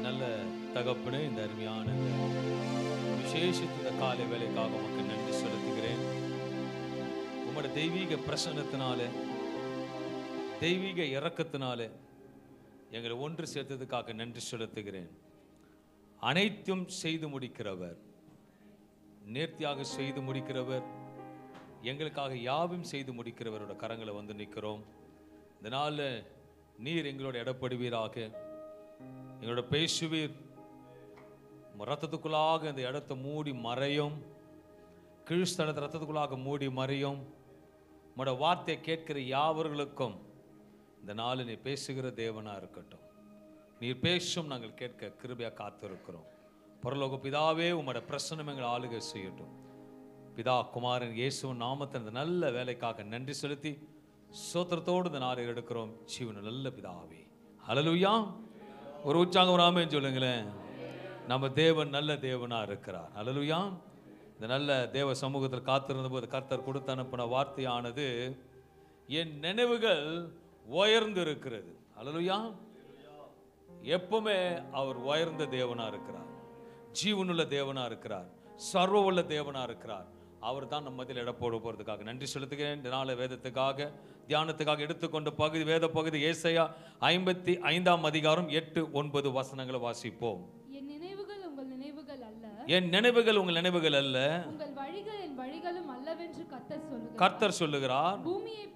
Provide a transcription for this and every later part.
நல்ல தகப்பனே, இந்த அருமையான விசேஷித்த காலை வேலைக்காக உமக்கு நன்றி செலுத்துகிறேன். உம்முடைய தெய்வீக பிரசன்னத்தினாலே, தெய்வீக இரக்கத்தினாலே எங்களை ஒன்று சேர்த்ததுக்காக நன்றி செலுத்துகிறேன். அனைத்தும் செய்து முடிக்கிறவர், நேர்த்தியாக செய்து முடிக்கிறவர், எங்களுக்காக யாவும் செய்து முடிக்கிறவரோட கரங்களை வந்து நிற்கிறோம். இந்த நாளில் நீர் எங்களோட இடப்படுவீராக, எங்களோட பேசுவீர். ரத்தத்துக்குள்ளாக இந்த இடத்தை மூடி மறையும், கீழ்ஸ்தலத்தை ரத்தத்துக்குள்ளாக மூடி மறையும். உங்களோட வார்த்தையை கேட்கிற யாவர்களுக்கும் இந்த நாளில் நீ பேசுகிற தேவனா இருக்கட்டும். நீர் பேசும், நாங்கள் கேட்க கிருபையா காத்திருக்கிறோம். பரலோக பிதாவே, உங்களோட பிரசன்னம் எங்களை ஆளுகை செய்யட்டும். பிதா குமாரன் இயேசுவின் நாமத்தில் இந்த நல்ல வேலைக்காக நன்றி செலுத்தி சோத்திரத்தோடு இந்த நாளை எடுக்கிறோம். ஜீவன நல்ல பிதாவே, ஹல்லேலூயா. ஒரு உற்சாகம், ஒரு ஆமென் சொல்லுங்களேன். நம்ம தேவன் நல்ல தேவனா இருக்கிறார். ஹல்லேலூயா. இந்த நல்ல தேவ சமூகத்தில் காத்திருந்த போது கர்த்தர் கொடுத்து அனுப்பின வார்த்தையானது, என் நினைவுகள் உயர்ந்து இருக்கிறது. ஹல்லேலூயா. எப்பவுமே அவர் உயர்ந்த தேவனா இருக்கிறார், ஜீவனுள்ள தேவனா இருக்கிறார், சர்வ உள்ள தேவனா இருக்கிறார். அவர் தான் நம்ம மத்தியில் இட போட போகிறதுக்காக நன்றி செலுத்துகிறேன். இந்த நாளை வேதத்துக்காக தியானத்துக்காக எடுத்துக்கொண்ட பகுதி, வேத பகுதி ஏசாயா 55ஆம் அதிகாரம் 8-9 வசனங்களை வாசிப்போம். என் நினைவுகள் உங்கள் நினைவுகள் அல்ல, என் நினைவுகள் உங்கள் நினைவுகள் அல்ல, உங்கள் வழிகள் என் வழிகளும் அல்லவென்று கர்த்தர் சொல்லுகிறார். பூமியை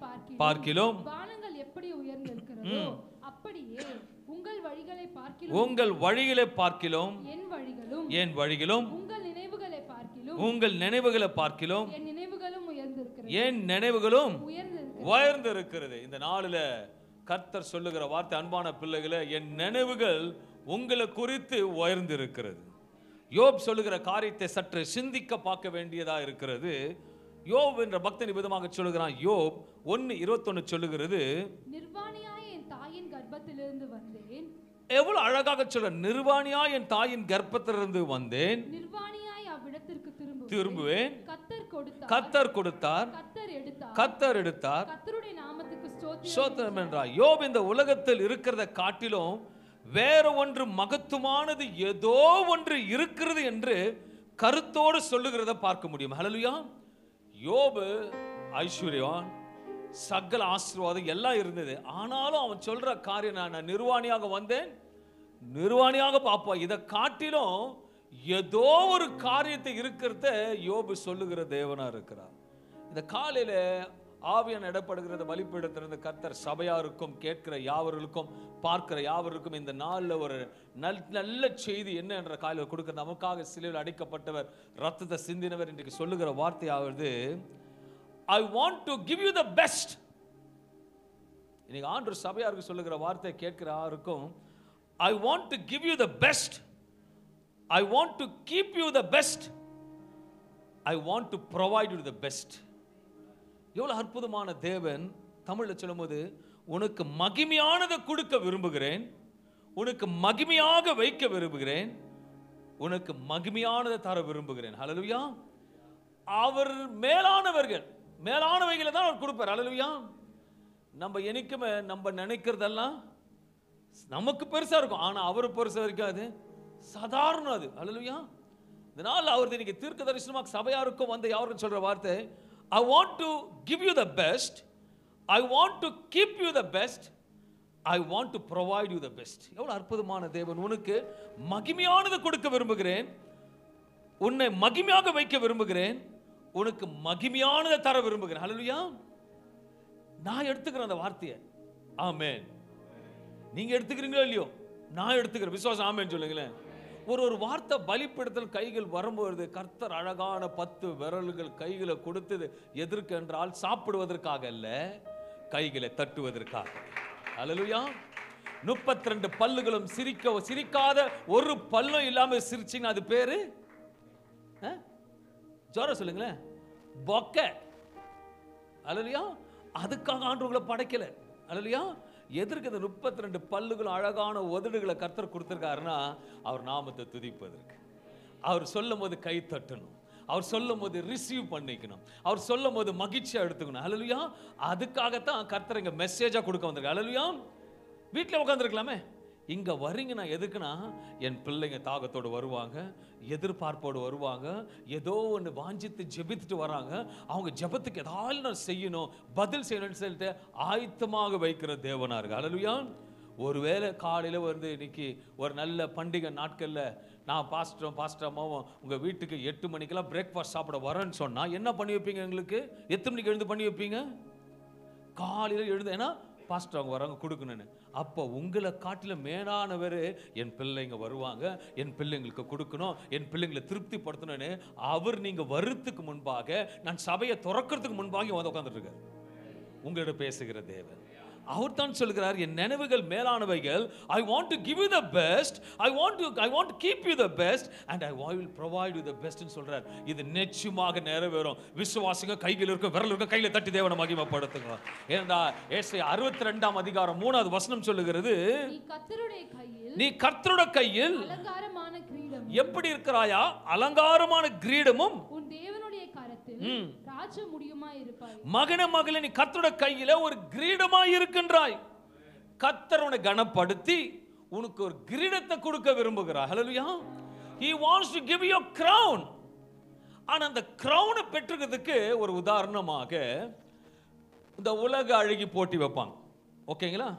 பார்க்கிலும் வானங்கள் எப்படி உயர்ந்திருக்கிறதோ அப்படியே உங்கள் வழிகளை பார்க்கிலும், உங்கள் வழிகளை பார்க்கிலும் என் வழிகளும், என் வழிகளும், உங்கள் நினைவுகளை பார்க்கிலும், உங்கள் நினைவுகளை பார்க்கிலும் என் நினைவுகளும் உயர்ந்திருக்கிறது, என் நினைவுகளும் உயர்ந்திருக்கிறது. உயர்ந்திருக்கிறது. இந்த நாளில் கர்த்தர் சொல்லுகிற வார்த்தை, அன்பான பிள்ளைகளை, என் நினைவுகள் உங்களை குறித்து உயர்ந்திருக்கிறது. யோப் சொல்லுகிற காரியத்தை சற்று சிந்திக்க பார்க்க வேண்டியதா இருக்கிறது. யோப் என்ற பக்தன் விதமாக சொல்லுகிறான். யோப் 1:21 சொல்லுகிறது, நிர்வாணியாய் என் தாயின் கர்ப்பத்திலிருந்து வந்தேன். எவ்வளவு அழகாக சொல்ற, நிர்வாணியாய் என் தாயின் கர்ப்பத்திலிருந்து வந்தேன், நிர்வாணியாய் அவ்விடத்திற்கு திரும்புவேன். கர்த்தர் கொடுத்தார், கர்த்தர் கொடுத்தார், கர்த்தர் எடுத்தார், கர்த்தர் எடுத்தார், கர்த்தருடைய நாமத்துக்கு ஸ்தோத்திரம் என்றார். யோப் இந்த உலகத்தில் இருக்கிறத காட்டிலும் வேற ஒன்று மகத்துவமானது ஏதோ ஒன்று இருக்கிறது என்று கருத்தோடு சொல்லுகிறத பார்க்க முடியும். ஹல்லேலூயா. யோபு ஐஸ்வர்யவான், சகல ஆசீர்வாதம் எல்லாம் இருந்தது. ஆனாலும் அவன் சொல்ற காரியம், நான் நிர்வாணியாக வந்தேன், நிர்வாணியாக பாப்பா, இதை காட்டிலும் ஏதோ ஒரு காரியத்தை இருக்கிறத யோபு சொல்லுகிற தேவனா இருக்கிறார். இந்த காலையில ஆவியான இடப்படுகிறத வழிபடுத்திருந்த கர்த்தர் சபையாருக்கும், கேட்கிற யாவர்களுக்கும், பார்க்கிற யாவருக்கும் இந்த நாளில் ஒரு நல்ல செய்தி என்ன என்ற காலையில் கொடுக்கிற, நமக்காக சிலுவையில் அடிக்கப்பட்டவர், ரத்தத்தை சிந்தினவர் இன்றைக்கு சொல்லுகிற வார்த்தையாவது, I want to give you the best. இன்னைக்கு ஆண்டவர் சபையாருக்கு சொல்லுகிற வார்த்தை கேட்கிற யாருக்கும், I want to give you the best, I want to keep you the best, I want to provide you the best. எவ்வளவு அற்புதமான தேவன். தமிழ்ல சொல்லும்போது, உனக்கு மகிமையானதை கொடுக்க விரும்புகிறேன், உனக்கு மகிமையாக வைக்க விரும்புகிறேன், உனக்கு மகிமையானதை தர விரும்புகிறேன். ஹல்லேலூயா. அவர் மேலானவர்கள், மேலானவைகளை தான் அவர் கொடுப்பார். ஹல்லேலூயா. நம்ம என்னைக்குமே நம்ம நினைக்கிறதெல்லாம் நமக்கு பெருசா இருக்கும், ஆனா அவர் பெருசா இருக்காது, சாதாரணம் அது. ஹல்லேலூயா. இதனால் அவர் இன்னைக்கு தீர்க்க தரிசனமாக சபையாருக்கும் வந்து யாருக்கும் சொல்ற வார்த்தை, I want to give you the best, I want to keep you the best, I want to provide you the best. எவ்வளவு அற்புதமான தேவன். உனக்கு மகிமையானதை கொடுக்க விரும்புகிறேன், உன்னை மகிமையாக வைக்க விரும்புகிறேன், உனக்கு மகிமையானதை தர விரும்புகிறேன். ஹல்லேலூயா. நான் எடுத்துக்கிறேன் அந்த வார்த்தையை. ஆமென். நீங்க எடுத்துக்கிறீங்களோ இல்லையோ, நான் எடுத்துக்கிறேன். விசுவாசம் ஆமென் சொல்லுங்களேன். ஒரு வார்த்தை பலிப்படுத்தல் கைகள் வரும்போது கர்த்தர் அழகான 10 விரல்கள் கைகளை கொடுத்தது எதற்கு என்றால், சாப்பிடுவதற்காக அல்ல, கைகளை தட்டுவதற்காக. ஹல்லேலூயா. 32 பல்லுகளும் சிரிக்காத ஒரு பல்லும் இல்லாம சிரிச்சிங்க, அது பேரு ஜோர சொல்லுங்களேன், பொக்க. ஹல்லேலூயா. அதுக்காக ஆண்டவர்களை படைக்கல. ஹல்லேலூயா. எதற்கு இந்த 32 பல்லுகளும் அழகான உதடுகளை கர்த்தர் கொடுத்திருக்காருன்னா, அவர் நாமத்தை துதிப்பதற்கு. அவர் சொல்லும் போது கை தட்டணும், அவர் சொல்லும் போது ரிசீவ் பண்ணிக்கணும், அவர் சொல்லும் போது மகிழ்ச்சியா எடுத்துக்கணும். ஹல்லேலூயா. அதுக்காகத்தான் கர்த்தர் இங்க மெசேஜா கொடுக்க வந்திருக்காரு. ஹல்லேலூயா. வீட்டில் உட்காந்துருக்கலாமே, இங்க வரீங்கன்னா எதுக்குன்னா, என் பிள்ளைங்க தாகத்தோடு வருவாங்க, எதிர்பார்ப்போடு வருவாங்க, ஏதோ ஒன்று வாஞ்சித்து ஜெபித்துட்டு வராங்க, அவங்க ஜெபத்துக்கு ஏதாவது நான் செய்யணும், பதில் செய்யணும்னு சொல்லிட்டு ஆயத்தமாக வைக்கிற தேவனா இருக்கு. ஹல்லேலூயா. ஒருவேளை காலையில வந்து இன்னைக்கு ஒரு நல்ல பண்டிகை நாட்கள்ல நான் பாஸ்டர் அம்மாவும் உங்க வீட்டுக்கு 8 மணிக்கெல்லாம் பிரேக்ஃபாஸ்ட் சாப்பிட வரேன்னு சொன்னா என்ன பண்ணி வைப்பீங்க? எங்களுக்கு எத்தனை மணிக்கு எழுந்து பண்ணி வைப்பீங்க? காலையில எழுந்து, ஏன்னா பாஸ்டர் அவங்க வராங்க கொடுக்கணும்னு. அப்போ உங்களை காட்டில மேலானவர் என் பிள்ளைங்க வருவாங்க, என் பிள்ளைங்களுக்கு கொடுக்கணும், என் பிள்ளைங்களை திருப்திப்படுத்தணும்னு அவர் நீங்க வருத்துக்கு முன்பாக, நான் சபையை திறக்கிறதுக்கு முன்பாக வந்து உட்கார்ந்துட்டு இருக்கார். உங்களோட பேசுகிற தேவன் அவர் தான் சொல்கிறார், என் நினைவுகள் மேலானவைகள். I want to give you the best, I want to keep you the best and I will provide you the best ன்னு சொல்றார். இது நிச்சயமாக நிறைவேறும். விசுவாசிங்க கையில் இருக்க விரல் இருக்க கையில தட்டி தேவனை மகிமைப்படுத்துங்க. ஏன்னா ஏசாயா 62ஆம் அதிகாரம் 3வது வசனம் சொல்லுகிறது, நீ கர்த்தருடைய கையில் அலங்காரமான கிரீடம். எப்படி இருக்கிறாயா? அலங்காரமான கிரீடமும் உன் தேவனுடைய கரத்தில் ராஜ முடியுமாய் இருப்பாய். மகனே மகளே, நீ கர்த்தருடைய கையில ஒரு கிரீடமாய் இருக்கின்றாய். கர்த்தர் உன்னை கனப்படுத்தி உனக்கு ஒரு கிரீடத்தை கொடுக்க விரும்புகிறார். ஹல்லேலூயா. He wants to give you a crown. ஆனா அந்த கிரவுனை பெற்றுக்கிறதுக்கு ஒரு உதாரணமாக இந்த உலக அழகி போட்டி வைப்பாங்க. ஓகேங்களா?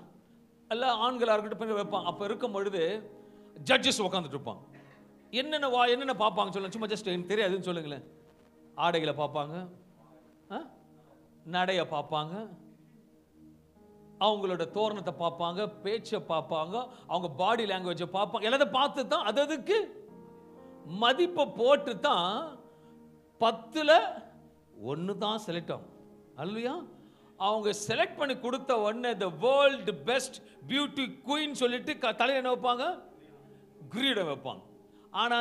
எல்லா ஆண்களா இருக்கட்டும் வைப்பாங்க. அப்ப இருக்கும் பொழுது ஜட்ஜஸ் உட்காந்துட்டு இருப்பாங்க. என்னென்ன பார்ப்பாங்க சொல்லுங்க, சும்மா ஜஸ்ட் எனக்கு தெரியாதுன்னு சொல்லுங்களேன். ஆடைகளை பார்ப்பாங்க, நடைய பார்ப்பாங்க, அவங்களோட தோரணத்தை பார்ப்பாங்க, பேச்சை பார்ப்பாங்க, அவங்க பாடி லாங்குவேஜை பார்ப்பாங்க. எல்லாத்தையும் பார்த்து தான் அதுக்கு மதிப்பை போட்டு தான் 10ல் 1 தான் செலக்ட் ஆகும். அல்லையா? அவங்க செலக்ட் பண்ணி கொடுத்த உடனே the world best beauty queen சொல்லிட்டு தலையில என்ன வைப்பாங்க? கிரீடம் வைப்பாங்க. ஆனா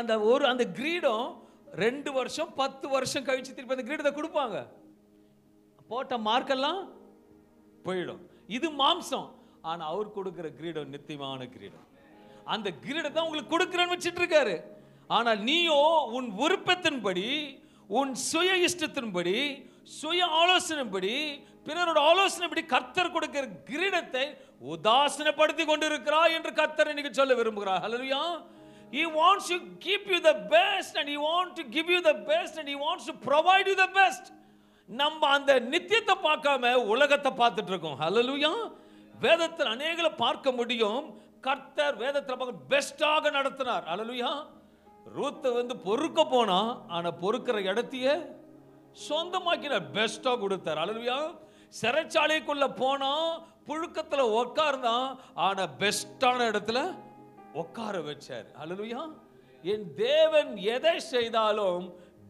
அந்த கிரீடம் 2 வருஷம் 10 வருஷம் கழிச்சு திருப்பி அந்த கிரீடத்தை கொடுப்பாங்க. போட்ட மார்க்கெல்லாம் போயிடும். இது மாம்சம். ஆனா அவர் கொடுக்கிற கிரீடம் நித்தியமான கிரீடம். அந்த கிரீடத்தை உங்களுக்கு கொடுக்கிறேன்னு வச்சிட்டு இருக்காரு. ஆனால் நீயோ உன் விருப்பத்தின்படி, உன் சுய இஷ்டத்தின்படி, சுய ஆலோசனைப்படி, பிறரோட ஆலோசனைப்படி கர்த்தர் கொடுக்கிற கிரீடத்தை உதாசீனப்படுத்தி கொண்டிருக்கிறாய் என்று கர்த்தர் இன்னைக்கு சொல்ல விரும்புகிறார். ஹல்லேலூயா. He wants to keep you the best and he wants to give you the best and he wants to provide you the best. நம்ம அந்த நித்தியத்தை பார்க்காம உலகத்தை பார்த்துட்டு இருக்கோம். ஹல்லேலூயா. வேதத்தில் அநேகரை பார்க்க முடியும். கர்த்தர் வேதத்தில் பார்க்க பெஸ்டாக நடத்தினார். ஹல்லேலூயா. ரூத் வந்து பொறுக்க போனா, ஆனா பொறுக்கிற இடத்தையே சொந்தமாக்கினார், பெஸ்டா கொடுத்தார். ஹல்லேலூயா. சிறைச்சாலைக்குள்ள போனா புழுக்கத்துல உட்கார்ந்தான், ஆனா பெஸ்டான இடத்துல உட்கார வச்சார். ஹல்லேலூயா. என் தேவன் எதை செய்தாலும்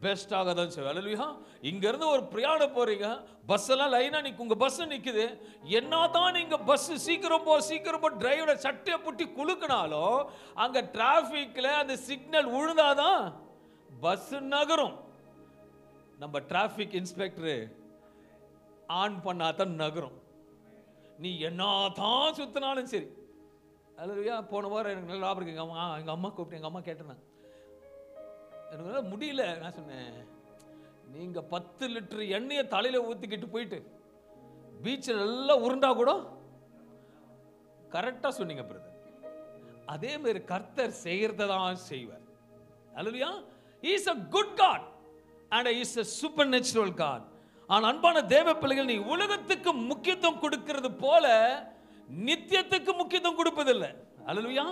பெஸ்டாக தான் செய்வார். ஹல்லேலூயா. இங்க இருந்து ஒரு பிரயாணம் போறீங்க, பஸ் எல்லாம் லைனா நிக்கு, உங்க பஸ் நிக்குது. என்னதான் நீங்க பஸ் சீக்கிரம் போ டிரைவரை சட்டையை புட்டி குலுக்கினாலும் அங்க டிராபிக்ல அந்த சிக்னல் உழுந்தாதான் பஸ் நகரும். நம்ம டிராபிக் இன்ஸ்பெக்டர் ஆன் பண்ணாதான் நகரும். நீ என்னதான் சுத்தினாலும் சரி. ஹல்லேலூயா. போன வாரம் எனக்கு நல்ல லாபம் இருக்கு. எங்கள் அம்மா கூப்பிட்டு எங்கள் அம்மா கேட்டேன், எனக்கு முடியல. நான் சொன்னேன், நீங்கள் 10 லிட்டர் எண்ணெயை தலையில் ஊற்றிக்கிட்டு போயிட்டு பீச்சில் எல்லாம் உருண்டா கூட கரெக்டாக சொன்னீங்க பிரதர். அதே மாதிரி கர்த்தர் செய்கிறத தான் செய்வார். ஹல்லேலூயா. He is a good God and he is a supernatural God. ஆனால் அன்பான தேவ பிள்ளைகள், நீ உலகத்துக்கு முக்கியத்துவம் கொடுக்கிறது போல நித்தியத்துக்கு முக்கியத்துவம் கொடுப்பதில்லை. ஹல்லேலூயா.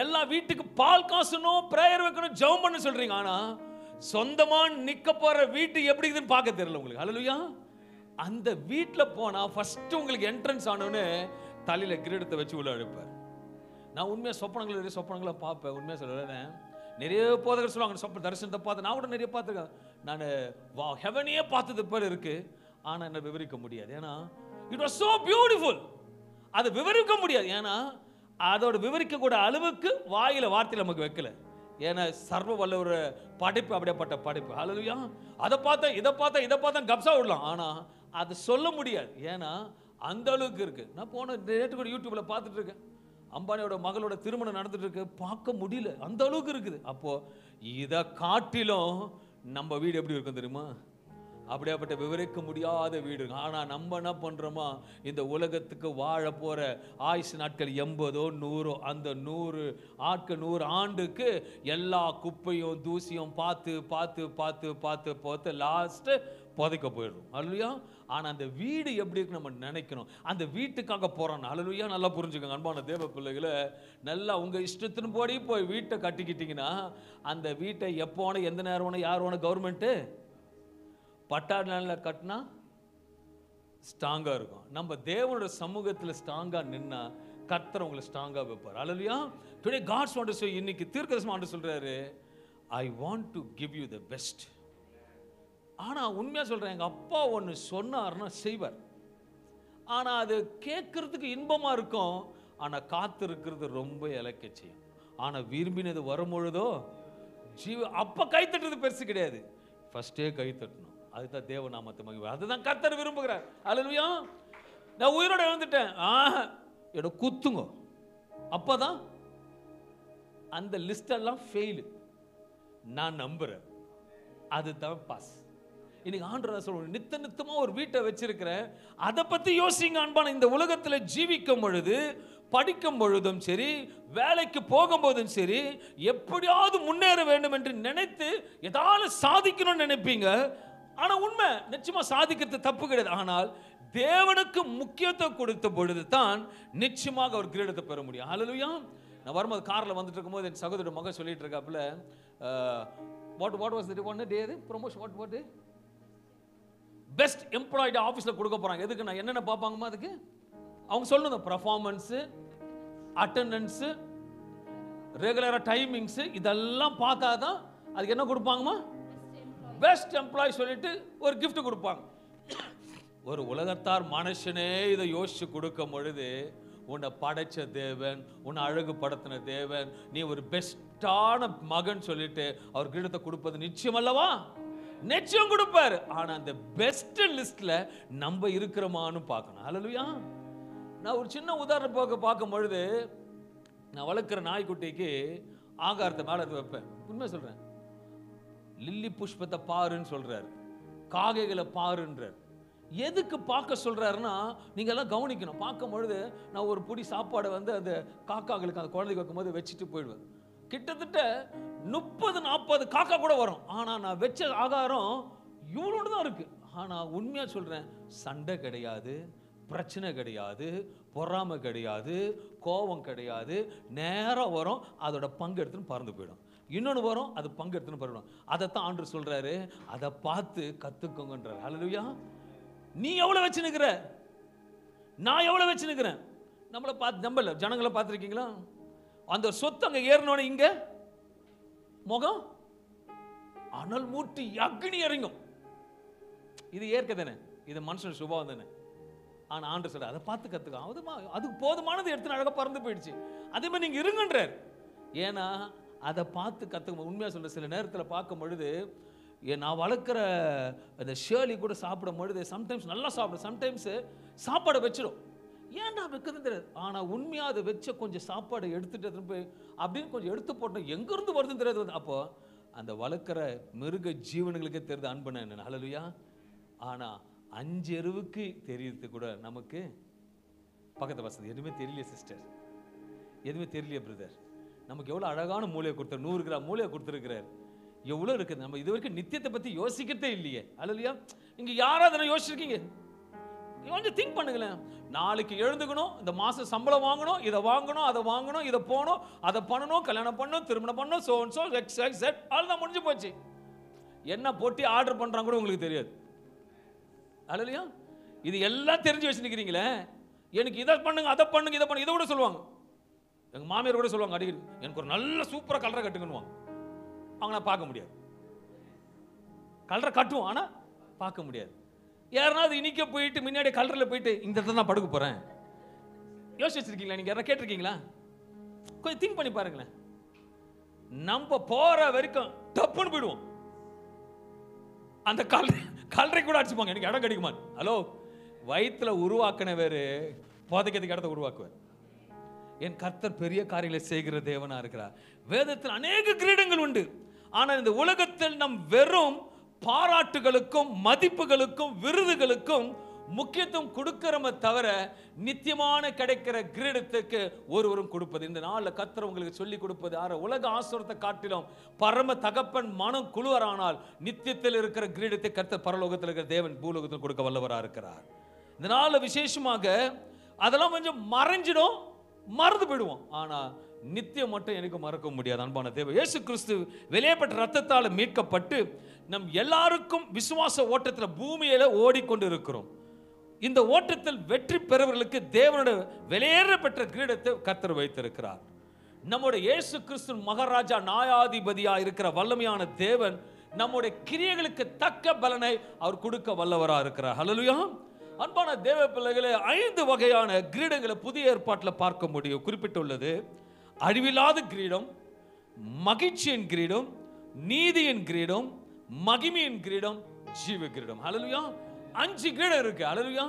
எல்லா வீட்டுக்கு பால் காசணும், பிரேயர் வைக்கணும், ஜெபம் பண்ண சொல்றீங்க. ஆனா சொந்தமா நிக்க போற வீட்டு எப்படி இருக்குன்னு பார்க்க தெரியல உங்களுக்கு. ஹல்லேலூயா. அந்த வீட்டுல போனா ஃபர்ஸ்ட் உங்களுக்கு என்ட்ரன்ஸ் ஆனோன்னு தலையில கிரீடத்தை வச்சு உள்ள அழைப்பார். நான் உண்மையா சொப்பனங்களை பார்ப்பேன். உண்மையா சொல்றேன், நிறைய போதகர் சொல்லுவாங்க சொப்பன தரிசனத்தை பார்த்து. நான் கூட நிறைய பார்த்துருக்கேன். நான் ஹெவனையே பார்த்தது போல இருக்கு, ஆனா என்ன விவரிக்க முடியாது. ஏன்னா இட் வாஸ் சோ பியூட்டிஃபுல். அதை விவரிக்க முடியாது. ஏன்னா அதோட விவரிக்க கூட அளவுக்கு வாயில வார்த்தையில் நமக்கு வைக்கல. ஏன்னா சர்வ வல்ல ஒரு படைப்பு, அப்படியேப்பட்ட படைப்பு. ஹல்லேலூயா. அதை பார்த்தா இதை பார்த்தா கப்ஸா விடலாம், ஆனா அதை சொல்ல முடியாது. ஏன்னா அந்த அளவுக்கு இருக்கு. நான் போன நேற்று கூட யூடியூப்ல பார்த்துட்டு இருக்கேன், அம்பானியோட மகளோட திருமணம் நடந்துட்டு இருக்கு, பார்க்க முடியல, அந்த அளவுக்கு இருக்குது. அப்போ இதை காட்டிலும் நம்ம வீடு எப்படி இருக்கும் தெரியுமா? அப்படியாப்பட்ட விவரிக்க முடியாத வீடு. ஆனால் நம்ம என்ன பண்ணுறோமா, இந்த உலகத்துக்கு வாழ போகிற ஆயுசு நாட்கள் 80 100, அந்த 100 ஆண்டுக்கு எல்லா குப்பையும் தூசியும் பார்த்து பார்த்து பார்த்து பார்த்து பார்த்து லாஸ்ட்டு புதைக்க போயிடும். அல்லையா? ஆனால் அந்த வீடு எப்படி இருக்கு நம்ம நினைக்கணும். அந்த வீட்டுக்காக போகிறோம். அல்லையா? நல்லா புரிஞ்சுக்கோங்க அன்பான தேவ பிள்ளைகளை. நல்லா உங்கள் இஷ்டத்தின் போடி போய் வீட்டை கட்டிக்கிட்டிங்கன்னா அந்த வீட்டை எப்போன எந்த நேரம் வேணும் யார் வேணும் கவர்மெண்ட்டு பட்டாளில் கட்டினா ஸ்ட்ராங்காக இருக்கும். நம்ம தேவனோட சமூகத்தில் ஸ்ட்ராங்காக நின்னா கர்த்தர் உங்களை ஸ்ட்ராங்காக வைப்பார். அல்லையா? Today God's want to say, இன்னைக்கு தீர்க்கதரிசனம் ஆண்டு சொல்றாரு, I want to give you the best. ஆனால் உண்மையாக சொல்கிறேன், எங்கள் அப்பா ஒன்று சொன்னார்னா செய்வார். ஆனால் அது கேட்கறதுக்கு இன்பமாக இருக்கும், ஆனால் காத்து இருக்கிறது ரொம்ப இலக்க செய்யும். ஆனால் விரும்பினது வரும்பொழுதோ அப்போ கைத்தட்டுறது பெருசு கிடையாது, ஃபஸ்ட்டே கைத்தட்டணும். அதுதான் தேவ நாமத்தை மகிமை, அதுதான் கர்த்தர் விரும்புகிறார். அல்லேலூயா. நான் உயிரோட எழுந்துட்டேன், என்னோட குத்துங்க, அப்போதான் அந்த லிஸ்டெல்லாம் ஃபெயிலு. நான் நம்புகிறேன் அதுதான் பாஸ். இன்னைக்கு ஆண்டவர் சொல்லுவோம், நித்தமா ஒரு வீட்டை வச்சிருக்கிறேன், அதை பற்றி யோசிங்க அன்பான. இந்த உலகத்தில் ஜீவிக்கும் பொழுது, படிக்கும் பொழுதும் சரி, வேலைக்கு போகும்போதும் சரி, எப்படியாவது முன்னேற வேண்டும் என்று நினைத்து ஏதாவது சாதிக்கணும்னு நினைப்பீங்க. ஆனால் உண்மை நிச்சயமா சாதிக்கிறது தப்பு கிடையாது. ஆனால் தேவனுக்கு முக்கியத்துவம் கொடுத்த பொழுது தான் நிச்சயமாக ஒரு கிரீடத்தை பெற முடியும். அல்லேலூயா. நான் வரும்போது காரில் வந்துட்டு இருக்கும்போது என் சகோதரர் மகன் சொல்லிட்டு இருக்காப்புல, what was the one day promotion, what best employed ஆஃபீஸில் கொடுக்க போகிறாங்க. எதுக்கு நான் என்னென்ன பார்ப்பாங்கம்மா அதுக்கு? அவங்க சொல்லணும் பர்ஃபார்மன்ஸு, அட்டெண்டன்ஸு, ரெகுலராக டைமிங்ஸு, இதெல்லாம் பார்த்தா தான் அதுக்கு என்ன கொடுப்பாங்கம்மா? பெஸ்ட் எம்ப்ளாய் சொல்லிட்டு ஒரு கிஃப்ட் கொடுப்பாங்க. ஒரு உலகத்தார் மனுஷனே இதை யோசிச்சு கொடுக்கும் பொழுது, உன்னை படைச்ச தேவன், உன்னை அழகுபடுத்தின தேவன், நீ ஒரு பெஸ்டான மகன் சொல்லிட்டு அவர் கிரீடத்தை கொடுப்பது நிச்சயம் அல்லவா? நிச்சயம் கொடுப்பாரு. ஆனா அந்த பெஸ்ட் லிஸ்ட்ல நம்ம இருக்கிறோமான்னு பார்க்கணும். அல்லேலூயா. நான் ஒரு சின்ன உதாரணம் பார்க்கும் பொழுது, நான் வளர்க்குற நாய்க்குட்டிக்கு ஆகாரத்தை மேலே எடுத்து வைப்பேன். உண்மை சொல்றேன், லில்லி புஷ்பத்தை பாருன்னு சொல்றாரு, காகைகளை பாருன்றார். எதுக்கு பார்க்க சொல்றாருன்னா, நீங்க எல்லாம் கவனிக்கணும். பார்க்கும் பொழுது நான் ஒரு புடி சாப்பாடை அந்த காக்காங்களுக்கு அந்த குழந்தைக்கு வைக்கும்போது வச்சுட்டு போயிடுவேன். கிட்டத்தட்ட 30-40 காக்கா கூட வரும். ஆனால் நான் வச்ச ஆகாரம் இவ்வளோடு தான் இருக்கு. ஆனால் உண்மையாக சொல்கிறேன், சண்டை கிடையாது, பிரச்சனை கிடையாது, பொறாமை கிடையாது, கோபம் கிடையாது. நேரம் வரும், அதோட பங்கு எடுத்துன்னு பறந்து போயிடும். இன்னொன்று வரும், அது பங்கு எடுத்துன்னு போயிடும். அதைத்தான் ஆண்டவர் சொல்கிறாரு, அதை பார்த்து கற்றுக்கோங்கன்றார். அல்லேலூயா. நீ எவ்வளோ வச்சு நிற்கிற, நான் எவ்வளோ வச்சு நிற்கிறேன். நம்மளை பார்த்து நம்பல ஜனங்களை பார்த்துருக்கீங்களா? அந்த சொத்து அங்கே ஏறினோன்னு இங்கே முகம் அனல் மூட்டி அக்னி இறங்கும். இது ஏற்க தானே, இது மனுஷன் சுபாவம் தானே. ஆனால் ஆண்டவர் சொல்ற, அதை பார்த்து கற்றுக்க, அதுக்கு போதுமானது எடுத்து அழகாக பறந்து போயிடுச்சு. அதே மாதிரி நீங்கள் இருங்கன்றார். ஏன்னா அதை பார்த்து கற்றுக்க. உண்மையாக சொல்ற, சில நேரத்தில் பார்க்கும் பொழுது நான் வளர்க்குற அந்த ஷேர்லி கூட சாப்பிடும் பொழுது சம்டைம்ஸ் நல்லா சாப்பிடும், சம்டைம்ஸு சாப்பாடை வச்சிடும். ஏன்டா வைக்கிறது தெரியாது. ஆனால் உண்மையாக அதை வச்ச கொஞ்சம் சாப்பாடை எடுத்துகிட்டு போய் அப்படின்னு கொஞ்சம் எடுத்து போட்டோம், எங்கேருந்து வருதுன்னு தெரியாது. அப்போ அந்த வளர்க்குற மிருக ஜீவனுங்களுக்கே தெரியுது அன்புன்னு என்ன. அல்லேலூயா. ஆனால் 5 எருவுக்கு தெரியுது கூட நமக்கு பக்கத்து வசதி எதுவுமே தெரியலையே சிஸ்டர், எதுவுமே தெரியலையே பிரதர். நமக்கு எவ்வளோ அழகான மூளையை கொடுத்தார், 100 கிராம் மூளையை கொடுத்துருக்கிறார். எவ்வளோ இருக்குது. நம்ம இது வரைக்கும் நித்தியத்தை பற்றி யோசிக்கிறதே இல்லையே. அல்லேலூயா. நீங்கள் யாராவது அதனை யோசிச்சிருக்கீங்க? கொஞ்சம் திங்க் பண்ணுங்களேன். நாளைக்கு எழுந்துக்கணும், இந்த மாதம் சம்பளம் வாங்கணும், இதை வாங்கணும், அதை வாங்கணும், இதை போகணும், அதை பண்ணணும், கல்யாணம் பண்ணணும், திருமணம் பண்ணணும், சோ எக்ஸ் அதுதான் முடிஞ்சு போச்சு. என்ன போட்டி ஆர்டர் பண்ணுறாங்க கூட உங்களுக்கு தெரியாது. அல்லேலூயா. இது எல்லாம் தெரிஞ்சு வச்சுருக்கிறீங்களே, எனக்கு இதை பண்ணுங்க, அதை பண்ணுங்க, இதை பண்ணுங்க, இதை கூட சொல்லுவாங்க. எங்கள் மாமியார் கூட சொல்லுவாங்க அடிக்கடி, எனக்கு ஒரு நல்ல சூப்பராக கலரை கட்டுங்கன்னுவாங்க. அவங்க நான் பார்க்க முடியாது. கலரை கட்டுவோம், ஆனால் பார்க்க முடியாது. யாருனாவது இனிக்க போயிட்டு முன்னாடி கலரில் போயிட்டு இந்த இடத்துல நான் படுக்க போகிறேன் யோசிச்சு வச்சிருக்கீங்களா? நீங்கள் யாராவது கேட்டிருக்கீங்களா? கொஞ்சம் திங்க் பண்ணி பாருங்களேன். நம்ம போகிற வரைக்கும் டப்புன்னு போயிடுவோம். அந்த கலரை கூட அடிச்சுப்பாங்க, எனக்கு இடம் கிடைக்குமா? ஹலோ, வயிற்றுல உருவாக்கின வேறு போதைக்கிறதுக்கு இடத்த உருவாக்குவார். என் கர்த்தர் பெரிய காரியங்களை செய்கிற தேவனா இருக்கிறார். வேதத்தில் அநேக கிரீடங்கள் உண்டு. ஆனால் இந்த உலகத்தில் நம் வெறும் பாராட்டுகளுக்கும் மதிப்புகளுக்கும் விருதுகளுக்கும் முக்கியத்துவம் கொடுக்கிறோமே தவிர நித்தியமான கிடைக்கிற கிரீடத்துக்கு ஒருவரும் கொடுப்பது. இந்த நாளில் கர்த்தர் உங்களுக்கு சொல்லி கொடுப்பது யார உலக ஆசீர்வாதத்தை காட்டிலும் பரம தகப்பன் மனம் குழுவரானால் நித்தியத்தில் இருக்கிற கிரீடத்தை கர்த்தர் பரலோகத்தில் இருக்கிற தேவன் பூலோகத்தில் கொடுக்க வல்லவராக இருக்கிறார். இந்த நாளில் விசேஷமாக அதெல்லாம் கொஞ்சம் மறைஞ்சிடும், மறந்து போயிடுவோம். ஆனால் நித்தியம் மட்டும் எனக்கு மறக்க முடியாது. அன்பான தேவ இயேசு கிறிஸ்து வெளியேப்பட்ட ரத்தத்தால் மீட்கப்பட்டு நம் எல்லாருக்கும் விசுவாச ஓட்டத்தில் பூமியில ஓடிக்கொண்டு இருக்கிறோம். இந்த ஓட்டத்தில் வெற்றி பெறுவர்களுக்கு தேவனுடைய வெளியேறப்பட்ட கிரீடத்தை கர்த்தர் வைத்திருக்கிறார். நம்முடைய இயேசு கிறிஸ்து மகாராஜா நியாயாதிபதியா இருக்கிற வல்லமையான தேவன் நம்முடைய கிரியைகளுக்கு தக்க பலனை அவர் கொடுக்க வல்லவரா இருக்கிறார். ஹல்லேலூயா. அன்பான தேவ பிள்ளைகளே, 5 வகையான கிரீடங்களை புதிய ஏற்பாட்டில் பார்க்க முடியும். குறிப்பிட்டுள்ளது அழிவில்லாத கிரீடம், மகிழ்ச்சியின் கிரீடம், நீதியின் கிரீடம், மகிமையின் கிரீடம், ஜீவ கிரீடம். ஹல்லேலூயா. 5 கிரீடம் இருக்கு. ஹல்லேலூயா.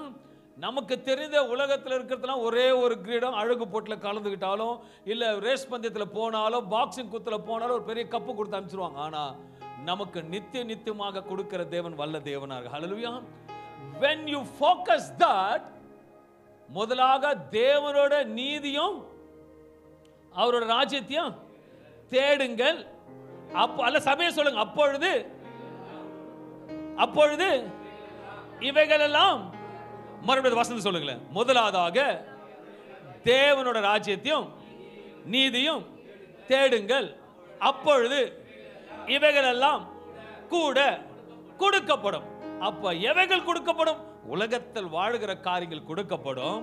நமக்கு தெரிந்த உலகத்தில் இருக்கிறதுலாம் ஒரே ஒரு கிரீடம். அழகு போட்டில் கலந்துக்கிட்டாலும் இல்லை ரேஸ் பந்தயத்தில் போனாலும் பாக்ஸிங் குத்தில் போனாலும் ஒரு பெரிய கப்பு கொடுத்து அனுப்பிச்சிருவாங்க. ஆனால் நமக்கு நித்தியமாக கொடுக்கிற தேவன் வல்ல தேவனாக. ஹல்லேலூயா. when you focus that, முதலாக தேவனோட நீதியும் அவரோட ராஜ்யத்தையும் தேடுங்கள். அல்ல சபையை சொல்லுங்க, அப்பொழுது இவைகள் எல்லாம் மறுபடியும் வசனம் சொல்லுங்களேன். முதலாவதாக தேவனோட ராஜ்யத்தையும் நீதியும் தேடுங்கள், அப்பொழுது இவைகள் எல்லாம் கூட கொடுக்கப்படும். அப்ப எவைகள் கொடுக்கப்படும்? உலகத்தில் வாழ்கிற காரியங்கள் கொடுக்கப்படும்.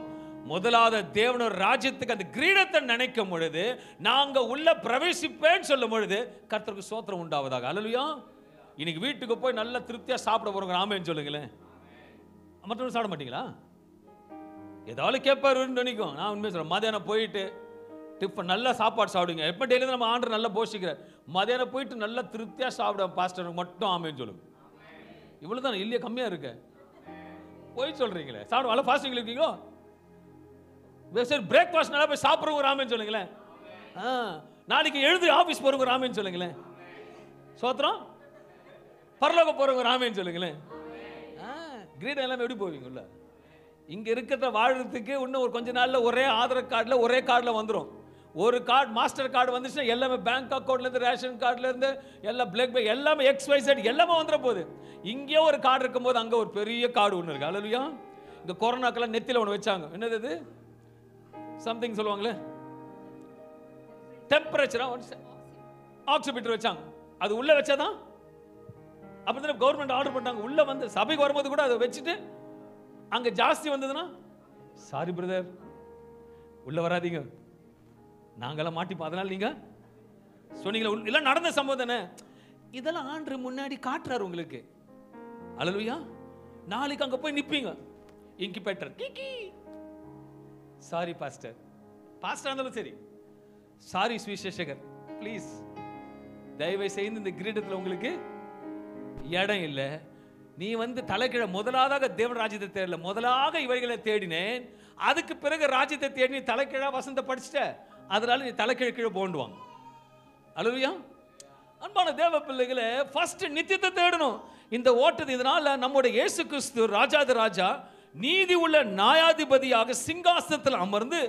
முதலாவது தேவனோட ராஜ்யத்துக்கு அந்த கிரீடத்தை நினைக்கும் பொழுது, நாங்க உள்ள பிரவேசிப்பேன்னு சொல்லும் பொழுது கர்த்தருக்கு ஸ்தோத்திரம் உண்டாவதாக. ஹல்லேலூயா. இன்னைக்கு வீட்டுக்கு போய் நல்ல திருப்தியா சாப்பிட போறோங்க, ஆமென் சொல்லுங்களேன். மற்றவங்க சாப்பிட மாட்டீங்களா? ஏதாவது கேட்பாரு நினைக்கும். நான் உண்மையை சொல்றேன், மதியானம் போயிட்டு டிஃபன் நல்ல சாப்பாடு சாப்பிடுங்க. எப்போ டெய்லி நம்ம ஆண்டர் நல்லா போஷிக்கிறார். மதியானம் போயிட்டு நல்லா திருப்தியா சாப்பிடுவேன் பாஸ்டர் மட்டும் ஆமென் சொல்லுங்க. இவ்வளவுதான் இல்லையா? கம்மியா இருக்கு. போய் சொல்றீங்களே சாப்பிட நல்லா ஃபாஸ்டிங் இருக்கீங்களோ? சரி, பிரேக்ஃபாஸ்ட் நல்லா போய் சாப்பிட்றவங்க ராமேன்னு சொல்லுங்களேன். நாளைக்கு எழுதி ஆஃபீஸ் போறவங்க ராமேன்னு சொல்லுங்களேன். சோத்திரம். பரலோகம் போறவங்க ராமேன்னு சொல்லுங்களேன். கிரீடம் எல்லாமே எப்படி போவீங்கல்ல? இங்க இருக்கிறத வாழ்றதுக்கு இன்னும் ஒரு கொஞ்ச நாள்ல ஒரே ஆதார் கார்டுல ஒரே கார்டுல வந்துடும். ஒரு கார்டு மாஸ்டர் கார்டு வந்துச்சுன்னா எல்லாமே பேங்க் அக்கௌண்ட்ல இருந்து ரேஷன் கார்டுல இருந்து எல்லாம் பிளாக் பே எல்லாமே XYZ எல்லாமே வந்துட போகுது. இங்கே ஒரு கார்டு இருக்கும்போது அங்க ஒரு பெரிய கார்டு ஒன்று இருக்கு. ஹல்லேலூயா. இந்த கொரோனாக்கெல்லாம் நெத்தில ஒன்று வச்சாங்க. என்னது இது? சம்திங் சொல்லுவாங்களே, டெம்பரேச்சரா ஆக்சிமீட்டர் வச்சாங்க. அது உள்ள வச்சாதான் அப்பதான் கவர்மெண்ட் ஆர்டர் பண்ணாங்க. உள்ள வந்து சபைக்கு வரும்போது கூட அதை வச்சுட்டு அங்க ஜாஸ்தி வந்ததுன்னா சாரி பிரதர் உள்ள வராதீங்க, நாங்கெல்லாம் மாட்டிப்போம், அதனால நீங்க சொன்னீங்களா? இல்ல நடந்த சம்பவம் தானே. இதெல்லாம் ஆண்டு முன்னாடி காட்டுறாரு உங்களுக்கு. ஹல்லேலூயா. நாளைக்கு அங்க போய் நிப்பீங்க. இன்குபேட்டர் கிக்கி சாரி பாஸ்டர், பாஸ்டர் இருந்தாலும் சரி, சாரி சுவிசேஷகர், ப்ளீஸ் தயவு செய்து இந்த கிரீடத்தில் உங்களுக்கு இடம் இல்லை. நீ வந்து தலைக்கீழ முதலாக தேவன் ராஜ்யத்தை தேடல, முதலாக இவைகளை தேடினேன், அதுக்கு பிறகு ராஜ்யத்தை தேடி நீ தலைக்கீழா வசந்த படிச்சுட்ட, அதனால நீ தலைக்கீழ கீழே போண்டுவாங்க. ஹல்லேலூயா. அன்பான தேவ பிள்ளைகளே, ஃபர்ஸ்ட் நித்தியத்தை தேடணும். இந்த ஓட்டத்தை இதனால நம்முடைய இயேசு கிறிஸ்து ராஜாதி ராஜா நீதி உள்ள நியாயாதிபதியாக சிங்காசனத்தில் அமர்ந்து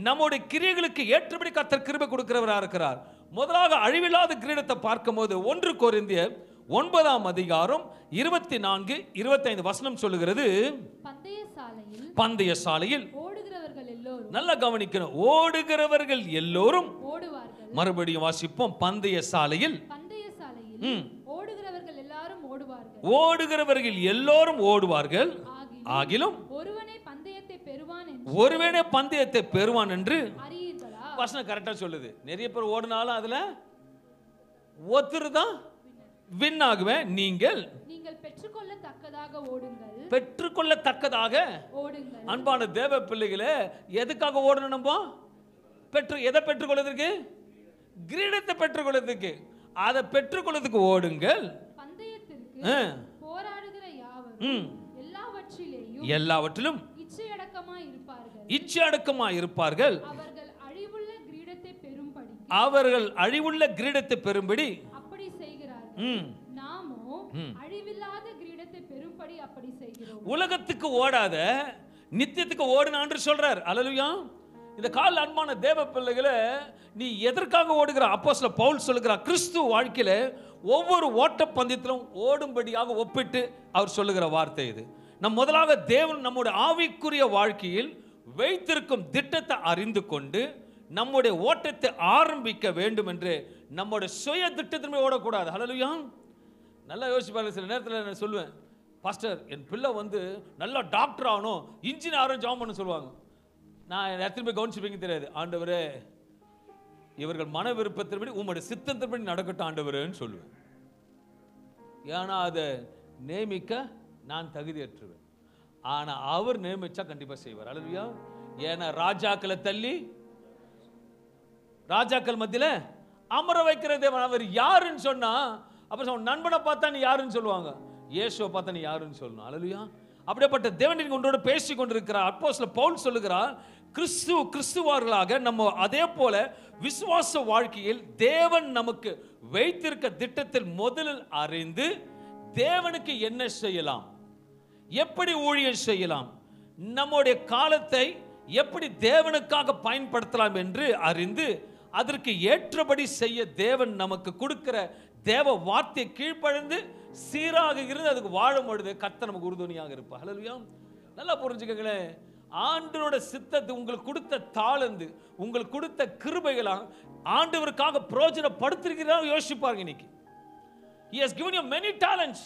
நம்முடைய கிரியைகளுக்கு ஏற்றபடி கர்த்தர் கிருபை கொடுக்கிறவராக இருக்கிறார். முதலாக அழிவில்லாத கிரீடத்தை பார்க்கும்போது 1 கொரிந்தியர் 9ஆம் அதிகாரம் 24-25 வசனம் சொல்லுகிறது, பந்தய சாலையில் நல்லா கவனிக்கணும், ஓடுகிறவர்கள் எல்லோரும் ஓடுவார்கள். மறுபடியும் வாசிப்போம். பந்தய சாலையில் ஓடுகிறவர்கள் எல்லோரும் ஓடுவார்கள், ஆகிலும் ஒருவனே பந்தயத்தை பெறுவான் என்று வசனம் கரெக்டா சொல்லுது. நிறைய பேர் ஓடினாலும் அதுல ஒருத்தர் தான் வின் ஆகுவேன். நீங்கள் பெற்றுக்கொள்ளத்தக்கதாக ஓடுங்கள். அன்பான தேவ பிள்ளைகளே, எதுக்காக ஓடணும்? நம்ம எதை பெற்றுக்கொள்வதற்கு? கிரீடத்தை பெற்றுக்கொள்வதற்கு. அதை பெற்றுக்கொள்வதற்கு ஓடுங்கள். எல்லாவற்றிலும் இச்சையடக்கமாய் இருப்பார்கள். அவர்கள் அழிவுள்ள கிரீடத்தை பெறும்படி நாமோ அழிவில்லாத உலகத்துக்கு ஓடாத நித்தியத்துக்கு ஓடுனான்னு சொல்றார். அல்லேலூயா. இந்த கால அன்பான தேவ பிள்ளைகளை, நீ எதற்காக ஓடுகிற? அப்போஸ்தலர் பவுல் சொல்லுகிறார், கிறிஸ்து வாழ்க்கையில ஒவ்வொரு ஓட்ட பந்தயத்திலும் ஓடும்படியாக ஒப்பிட்டு அவர் சொல்லுகிற வார்த்தை இது. முதலாக தேவன் நம்முடைய ஆவிக்குரிய வாழ்க்கையில் வைத்திருக்கும் திட்டத்தை அறிந்து கொண்டு நம்முடைய ஓட்டத்தை ஆரம்பிக்க வேண்டும் என்று நம்முடைய சுய திட்டத்திலுமே ஓடக்கூடாது. ஹல்லேலூயா. நல்லா யோசிப்பாங்க. சில நேரத்தில் நான் சொல்லுவேன், பாஸ்டர் என் பிள்ளை நல்லா டாக்டர் ஆகணும், இன்ஜினியர் ஆகணும், ஜாப் பண்ண சொல்லுவாங்க. நான் எத்தனை போய் கவனிச்சுப்பீங்க தெரியாது. ஆண்டவரே, இவர்கள் மன விருப்பத்தின்படி உங்களுடைய சித்தத்தின்படி நடக்கட்டும் ஆண்டவரேன்னு சொல்லுவேன். ஏன்னா அதை நியமிக்க நான் தகுதியற்றுவேன். ஆனா அவர் நியமிச்சா கண்டிப்பா செய்வார். அல்லேலூயா. ஏன்னா ராஜாக்களை தள்ளி ராஜாக்கள் மத்தியில அமர வைக்கிற தேவன். அவர் யாருன்னு சொன்னா, அப்ப நண்பனை பார்த்தா நீ யாருன்னு சொல்லுவாங்க, இயேசுவை பார்த்தா நீ யாருன்னு சொல்லணும். அல்லேலூயா. அப்படிப்பட்ட தேவன் உங்களோட பேசி கொண்டிருக்கிறார். அப்போஸ்தலர் பவுல் சொல்லுகிறார், கிறிஸ்துவார்களாக நம்ம அதே போல விசுவாச வாழ்க்கையில் தேவன் நமக்கு வைத்திருக்க திட்டத்தில் முதலில் அறிந்து தேவனுக்கு என்ன செய்யலாம், எப்படி ஊழியம் செய்யலாம், நம்முடைய காலத்தை எப்படி தேவனுக்காக பயன்படுத்தலாம் என்று அறிந்து அதற்கு ஏற்றபடி செய்ய தேவன் நமக்கு கொடுக்கிற தேவ வார்த்தை கீழ்ப்படிந்து சீராக இருந்து அதுக்கு வாழும் பொழுது கர்த்தர் நமக்கு உறுதுணையாக இருப்பார். ஹல்லேலூயா. நல்லா புரிஞ்சுக்கங்களேன். ஆண்டவரோட சித்தத்தை உங்களுக்கு கொடுத்த தாளந்து, உங்களுக்கு கொடுத்த கிருபைகளா ஆண்டவருக்காக பிரயோஜனப்படுத்திருக்கிறதா யோசிப்பாருங்க. இன்னைக்கு He has given you many talents.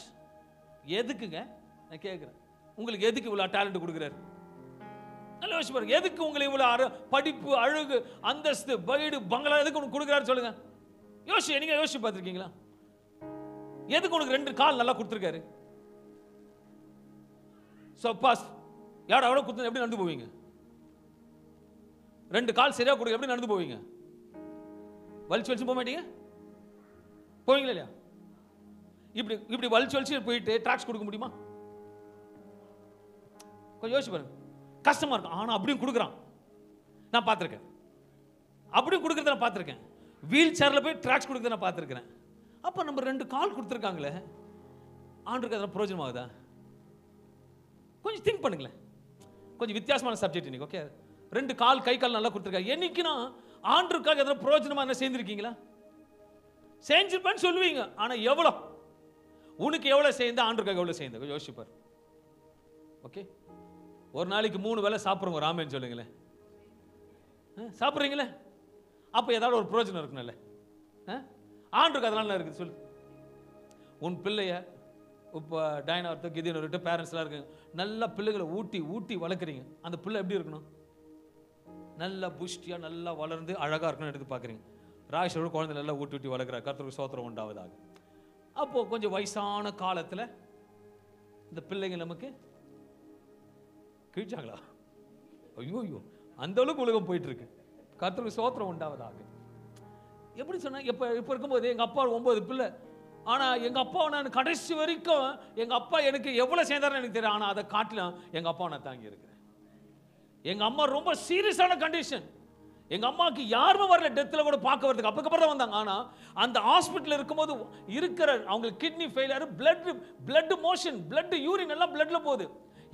எதுக்குங்க நான் கேட்கிறேன், உங்களுக்கு எதுக்கு இவ்வளவு டேலண்ட் கொடுக்கிறாரு? நல்லா யோசிச்சு பாருங்க. எதுக்கு உங்களுக்கு இவ்வளவு படிப்பு, அழகு, அந்தஸ்து, வீடு, பங்களா எதுக்கு உங்களுக்கு கொடுக்குறாரு சொல்லுங்க. நீங்க யோசிச்சு பார்த்துருக்கீங்களா? எதுக்கு உனக்கு 2 கால் நல்லா கொடுத்துருக்காரு? சப்பாஸ் யார் அவ்வளோ கொடுத்து எப்படி நடந்து போவீங்க? 2 கால் சரியா கொடுக்க எப்படி நடந்து போவீங்க? வலிச்சு போக மாட்டீங்க? போவீங்களா இல்லையா? இப்படி வலிச்சு போயிட்டு டாக்ஸ் கொடுக்க முடியுமா? கொஞ்சம் யோசிச்சு பாருங்க. கஷ்டமா இருக்கும். ஆனா அப்படியும் கொடுக்குறான், நான் பார்த்துருக்கேன். அப்படியும் கொடுக்குறத நான் பார்த்துருக்கேன். வீல் சேர்ல போய் ட்ராக்ஸ் கொடுக்குறத நான் பார்த்துருக்கிறேன். அப்போ நம்ம 2 கால் கொடுத்துருக்காங்களே, ஆண்டுக்கு அதெல்லாம் பிரயோஜனமாகுதா? கொஞ்சம் திங்க் பண்ணுங்களேன். கொஞ்சம் வித்தியாசமான சப்ஜெக்ட் இன்னைக்கு. ஓகே, 2 கால் கை கால் நல்லா கொடுத்துருக்காங்க. என்னைக்குன்னா ஆண்டுக்காக எதனா பிரயோஜனமா என்ன செய்திருக்கீங்களா? செஞ்சிருப்பேன்னு சொல்லுவீங்க. ஆனா எவ்வளோ, உனக்கு எவ்வளோ செய்யுது, ஆண்டுக்காக எவ்வளோ செய்யுது கொஞ்சம் யோசிப்பார். ஓகே, ஒரு நாளைக்கு 3 வேளை சாப்பிட்றவங்க ராமேன்னு சொல்லுங்களேன். சாப்பிட்றீங்களே, அப்போ ஏதாவது ஒரு பிரயோஜனம் இருக்குன்னு ஆண்டுக்கு அதனால இருக்குது சொல்லு. உன் பிள்ளைய இப்போ டைனார்த்தோ கிதினோர்கிட்ட பேரண்ட்ஸ்லாம் இருக்குங்க, நல்ல பிள்ளைகளை ஊட்டி வளர்க்குறீங்க. அந்த பிள்ளை எப்படி இருக்கணும்? நல்லா புஷ்டியாக நல்லா வளர்ந்து அழகாக இருக்கணும்னு எடுத்து பார்க்குறீங்க. ராஜேஷோட குழந்தை நல்லா ஊட்டி வளர்க்குறாரு. கர்த்தருக்கு ஸ்தோத்திரம் உண்டாவதாக. அப்போது கொஞ்சம் வயசான காலத்தில் இந்த பிள்ளைங்க நமக்கு கிழிச்சாங்களா? ஐயோ, அந்த அளவுக்கு உலகம் போயிட்டு இருக்கு. கர்த்தருக்கு ஸ்தோத்திரம் உண்டாவதாக. எப்படி சொன்னா, இப்போ இருக்கும்போது எங்கள் அப்பா 9 பிள்ளை. ஆனால் எங்கள் அப்பாவை நான் கடைசி வரைக்கும் எங்கள் அப்பா எனக்கு எவ்வளோ சேர்ந்தாருன்னு எனக்கு தெரியும். ஆனால் அதை காட்டிலும் எங்கள் அப்பாவை நான் தாங்கி இருக்கிறேன். எங்கள் அம்மா ரொம்ப சீரியஸான கண்டிஷன். எங்கள் அம்மாவுக்கு யாருமே வரல டெத்தில் கூட பார்க்க வரதுக்கு. அப்பக்கப்புறம் தான் வந்தாங்க. ஆனால் அந்த ஹாஸ்பிட்டலில் இருக்கும்போது இருக்கிற அவங்களுக்கு kidney failure, blood motion, blood urine எல்லாம் பிளட்ல போகுது.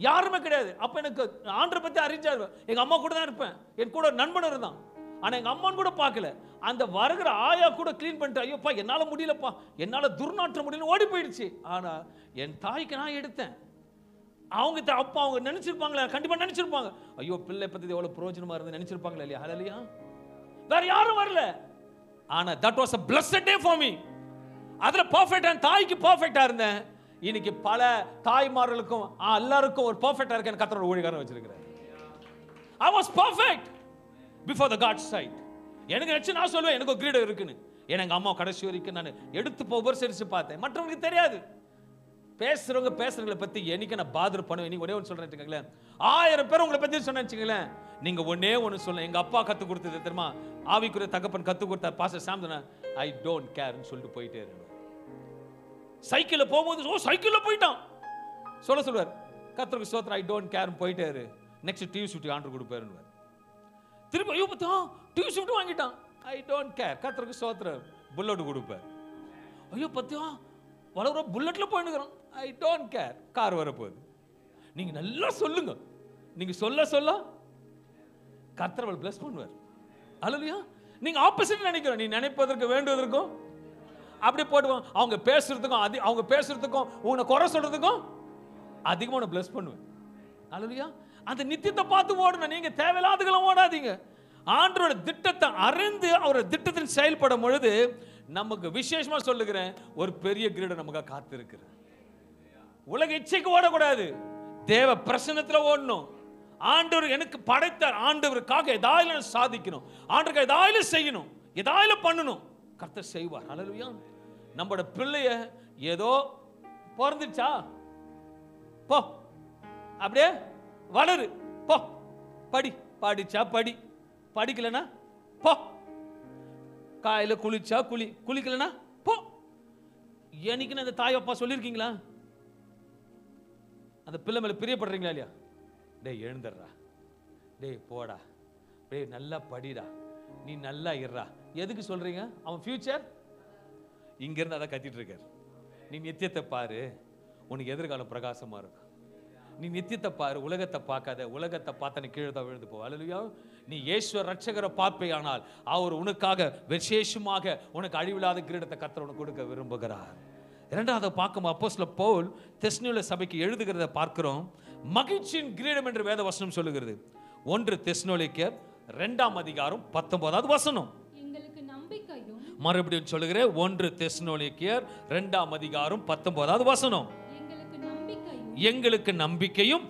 யாருமே கிடையாது. அப்போ எனக்கு ஆண்டரை பற்றி அறிஞ்சாரு. எங்கள் அம்மா கூட தான் இருப்பேன். என் கூட ஒரு நண்பன் இருந்தான். ஆனால் எங்கள் அம்மான்னு கூட பார்க்கல. அந்த வருகிற ஆயா கூட க்ளீன் பண்ணிட்டு, ஐயோப்பா என்னால் முடியலப்பா, என்னால் துர்நாற்றம் முடியல ஓடி போயிடுச்சு. ஆனால் என் தாய்க்கு நான் எடுத்தேன். அப்பா அவங்க நினைச்சிருப்பாங்களா? கண்டிப்பாக நினைச்சிருப்பாங்க. ஐயோ பிள்ளை பற்றி எவ்வளோ பிரயோஜனமாக இருந்து நினைச்சிருப்பாங்களா இல்லையா? ஹல்லேலூயா. வேற யாரும் வரல. ஆனால் that was a blessed day for me. அதில் பர்ஃபெக்டாக தாய்க்கு பர்ஃபெக்டாக இருந்தேன். இன்னைக்கு பல தாய்மார்களுக்கும் எல்லாருக்கும் ஒரு பர்ஃபெக்டாக இருக்கேன். கர்த்தரோட ஊழியக்காரன் வச்சிருக்கிறேன். I was perfect before the God's sight. எனக்கு நினைச்சு நான் சொல்லுவேன் எனக்கு ஒரு கிரீடம் இருக்குன்னு. ஏன்னா எங்கள் அம்மா கடைசி வரைக்கும் நான் எடுத்து உபசரிச்சு பார்த்தேன். மற்றவங்களுக்கு தெரியாது. பேசுறவங்களை பற்றி என்னைக்கு நான் பாதர் பண்ணுவேன். நீங்க ஒரே ஒன்று சொல்றேன் வச்சுக்கோங்களேன். 1000 பேர் உங்களை பற்றி சொன்னேன் வச்சுக்கோங்களேன். நீங்க ஒன்னே ஒன்று சொல்ல, எங்க அப்பா கற்றுக் கொடுத்தது தெரியுமா? ஆவிக்குரிய தகப்பன் கற்றுக் கொடுத்த பாஸ்டர் சாம்சன், ஐ டோன்ட் கேர்னு சொல்லிட்டு போயிட்டே இருந்தேன். சைக்கிளில் போகும்போது சைக்கிளில் போயிட்டான் சொல்லுவார், கர்த்தருக்கு ஸ்தோத்திரம், ஐ டோன்ட் கேர்னு போயிட்டே இரு, நெக்ஸ்ட் டிவி ஷூட் ஆர்டர் கொடுப்பாருன்னு. திருப்பி ஐயோ பார்த்தா டிவி ஷூட் வாங்கிட்டான், ஐ டோன்ட் கேர், கர்த்தருக்கு ஸ்தோத்திரம், புல்லட் கொடுப்பார். ஐயோ பார்த்தியா வளர புல்லட்ல போயிடுக்கிறோம், ஐ டோன்ட் கேர், கார் வரப்போகுது. நீங்க நல்லா சொல்லுங்க. நீங்க சொல்ல சொல்ல கர்த்தர் அவளை bless பண்ணுவார். அல்லேலூயா. நீங்க ஆப்போசிட் நினைக்கிறோம். நீ நினைப்பதற்கு வேண்டுவதற்கும் அப்படி போடுவோம். அவங்க பேசுறதுக்கும் உன்னை குறை சொல்றதுக்கும் அதிகமாக உன்னை bless பண்ணுவேன். அல்லேலூயா. அந்த நித்தியத்தை பார்த்து ஓடணும். நீங்க தேவையில்லாததெல்லாம் ஓடாதீங்க. ஆண்டவரோட திட்டத்தை அறிந்து அவரோட திட்டத்தில் செயல்படும் பொழுது நமக்கு விசேஷமா சொல்லுகிறேன், ஒரு பெரிய கிரீடம் நமக்கு காத்து இருக்கிறது. உலக இச்சைக்கு ஓடக்கூடாது, தேவ பிரசன்னத்துல ஓடணும். ஆண்டவர் எனக்கு படைத்தார், ஆண்டவருக்காக ஏதாவது சாதிக்கணும், ஆண்டவருக்கு ஏதாவது செய்யணும், ஏதாவது பண்ணணும், கர்த்தர் செய்வார். அல்லேலூயா. நம்மளோட பிள்ளைய ஏதோ பிறந்துச்சா போ, அப்படியே வளரு, போ, படி, படிச்சா படி, படிக்கலனா போ, காயில குளிச்சா குளிக்கலனா போ. என்னைக்குன்னு அந்த தாய் அப்பா சொல்லியிருக்கீங்களா? அந்த பிள்ளை மேல பிரியப்படுறீங்களா இல்லையா? டேய் எழுந்துடுறா, டேய் போடா, டேய் நல்லா படிடா, நீ நல்லா இருறா. எதுக்கு சொல்றீங்க? அவன் ஃபியூச்சர் இங்க இருந்து அதை கத்திட்டு இருக்காரு. நீ நித்தியத்தை பாரு, உனக்கு எதிர்காலம் பிரகாசமா இருக்கும். நீ நித்தியத்தை பாரு, உலகத்தை பார்க்காத. உலகத்தை பார்த்த நீ கீழே தான் விழுந்து போ. அல்லேலூயா. நீ இயேசு ரட்சகரை பார்ப்பே, ஆனால் அவர் உனக்காக விசேஷமாக உனக்கு அழிவில்லாத கிரீடத்தை கர்த்தர் உனக்கு கொடுக்க விரும்புகிறார். இரண்டாவது பார்க்கும் அப்போஸ்தலர் பவுல் தெஸ்ஸலோனிக்கே சபைக்கு எழுதுகிறத பார்க்கிறோம். மகிழ்ச்சியின் கிரீடம் என்று வேத வசனம் சொல்லுகிறது. 1 தெஸ்ஸலோனிக்கேயர் 2ஆம் அதிகாரம் 19வது வசனம். எங்களுக்கு நம்பிக்கையும், மறுபடியும் சொல்லுகிறேன், 1 தெஸ்ஸலோனிக்கேயர் 2ஆம் அதிகாரம் 19வது வசனம். எங்களுக்கு நம்பிக்கையும்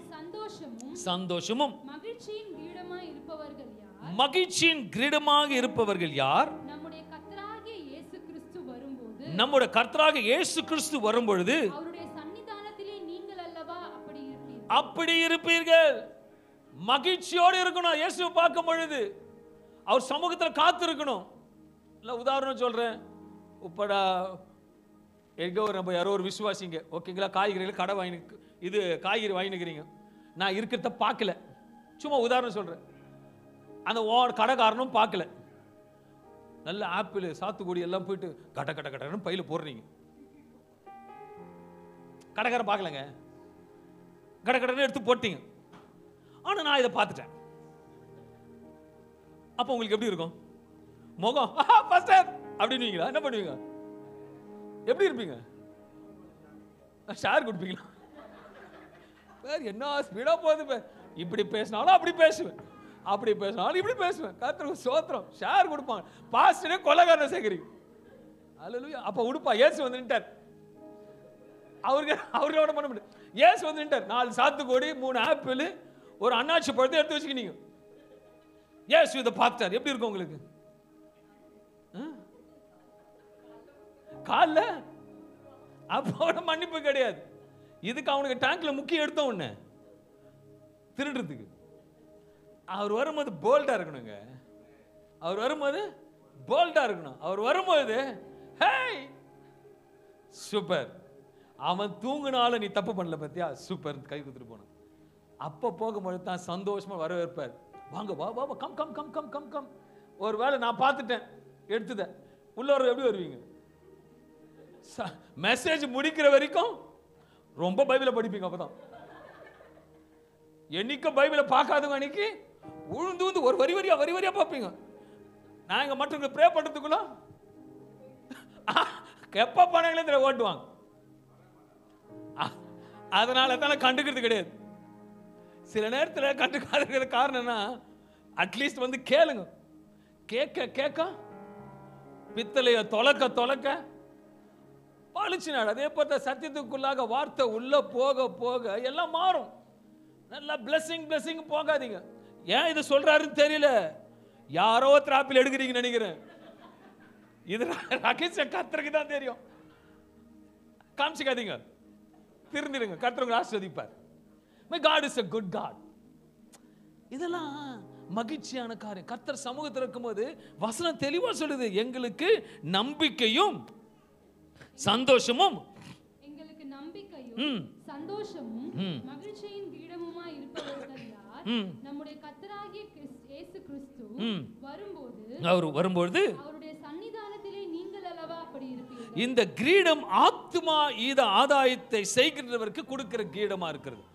சந்தோஷமும் மகிழ்ச்சியின் கிரீடமாக இருப்பவர்கள் யார்? மகிழ்ச்சியின் கிரீடமாக இருப்பவர்கள் யார்? நம்முடைய கர்த்தராகிய இயேசு கிறிஸ்து வரும்போது, நம்முடைய கர்த்தராகிய இயேசு கிறிஸ்து வரும்பொழுது அவருடைய சன்னிதானத்திலே நீங்கள் அல்லவா அப்படி இருப்பீர்கள். மகிழ்ச்சியோடு இருக்கணும். இயேசுவை பார்க்கும் பொழுது அவர் சமூகத்தில் காத்து இருக்கணும். இல்ல உதாரணம் சொல்றேன், உப்படா எங்க நம்ம யாரோ ஒரு விசுவாசிங்க, ஓகேங்களா, காய்கறிகள் கடை வாங்கி இது காய்கறி வாங்கினுக்கிறீங்க, நான் இருக்கிறத பார்க்கல, சும்மா உதாரணம் சொல்றேன். அந்த கடைக்காரனும் பார்க்கல, நல்ல ஆப்பிள் சாத்துக்குடி எல்லாம் போயிட்டு கட கட கடன்னு பையில போடுறீங்க. கடைக்காரன் பார்க்கலங்க, கட கடன்னு எடுத்து போட்டீங்க. ஆனா நான் இதை பார்த்துட்டேன். அப்போ உங்களுக்கு எப்படி இருக்கும் முகம்? அப்படின்னுவீங்களா? என்ன பண்ணுவீங்க? எப்படி இருப்பீங்க? ஷேர் கொடுப்பீங்களா? என்ன ஸ்பீடா போகுது, இப்படி பேசினாலும் அப்படி பேசுவேன், அப்படி பேசினாலும் இப்படி பேசுவேன். கர்த்தருக்கு ஸ்தோத்திரம். ஷேர் கொடுப்பாங்க. பாஸ்டரே கொலைகாரனை சேர்க்கிறீங்க. அல்லேலூயா. அப்ப உடுப்பா இயேசு வந்து நின்றார். அவர்களோட பண்ண முடியும். இயேசு வந்து நின்றார். 4 சாத்துக்குடி, 3 ஆப்பிள், ஒரு அன்னாச்சி பழத்தை எடுத்து வச்சுக்கினீங்க. இயேசு இதை பார்த்தார். எப்படி இருக்கும் உங்களுக்கு? கால அப்போட மன்னிப்பு கிடையாது. இதுக்கு அவனுக்கு டேங்க்ல முக்கிய எடுத்த உடனே திருடுறதுக்கு. அவர் வரும்போது போல்டா இருக்கணுங்க. அவர் வரும்போது போல்டா இருக்கணும். அவர் வரும்போது ஹேய் சூப்பர், அவன் தூங்குனாலும் நீ தப்பு பண்ணல பத்தியா, சூப்பர், கை குத்துட்டு போனான். அப்ப போகும்போது தான் சந்தோஷமா வரவேற்பார். வாங்க வா வா, come come come come come come. ஒரு வேளை நான் பார்த்துட்டேன், எடுத்துட்டேன். உள்ள வர எப்படி வருவீங்க? மெசேஜ் முடிக்கிற வரைக்கும் ரொம்ப பைபிளை படிப்பீங்க. அப்பதான் என்னைக்கு பைபிளை பார்க்காதவங்க அன்னைக்கு உழுந்து ஒரு வரி வரியா பார்ப்பீங்க. நான் இங்க மற்றவங்க ப்ரே பண்றதுக்குள்ள எப்ப பணங்களே தெரிய ஓட்டுவாங்க. அதனால தான் கண்டுக்கிறது கிடையாது. சில நேரத்தில் கண்டுக்காத காரணம்னா அட்லீஸ்ட் வந்து கேளுங்க. கேட்க கேட்க பித்தளைய தொலைக்க பழிச்சு நாடு. அதே போல சத்தியத்துக்குள்ளாக வார்த்தை உள்ள போக போக எல்லாம் மாறும். நல்லா பிளஸிங் போகாதீங்க. ஏன் இது சொல்றாருன்னு தெரியல, யாரோ திராப்பில் எடுக்கிறீங்கன்னு நினைக்கிறேன். இது ரகசிய கர்த்தருக்கு தான் தெரியும். காமிச்சுக்காதீங்க, திருந்திடுங்க. கர்த்தர் உங்களை ஆசீர்வதிப்பார். My God is a good God. இதெல்லாம் மகிழ்ச்சியான காரியம். கர்த்தர் சமூகத்தில் இருக்கும்போது வசனம் தெளிவா சொல்லுது, எங்களுக்கு நம்பிக்கையும் சந்தோஷமும், எங்களுக்கு நம்பிக்கையும் சந்தோஷமும் மகிழ்ச்சியின் கிரீடமுமாய் இருப்பவர்கள் யார்? நம்முடைய கர்த்தராகிய இயேசு கிறிஸ்து வரும்போது அவருடைய சன்னிதானத்திலே நீங்கள் அல்லவா அப்படி இருப்பீர்கள். இந்த கிரீடம் ஆத்துமா ஈத ஆதாயத்தை செய்கிறவருக்கு கொடுக்கிற கிரீடமா இருக்கிறது.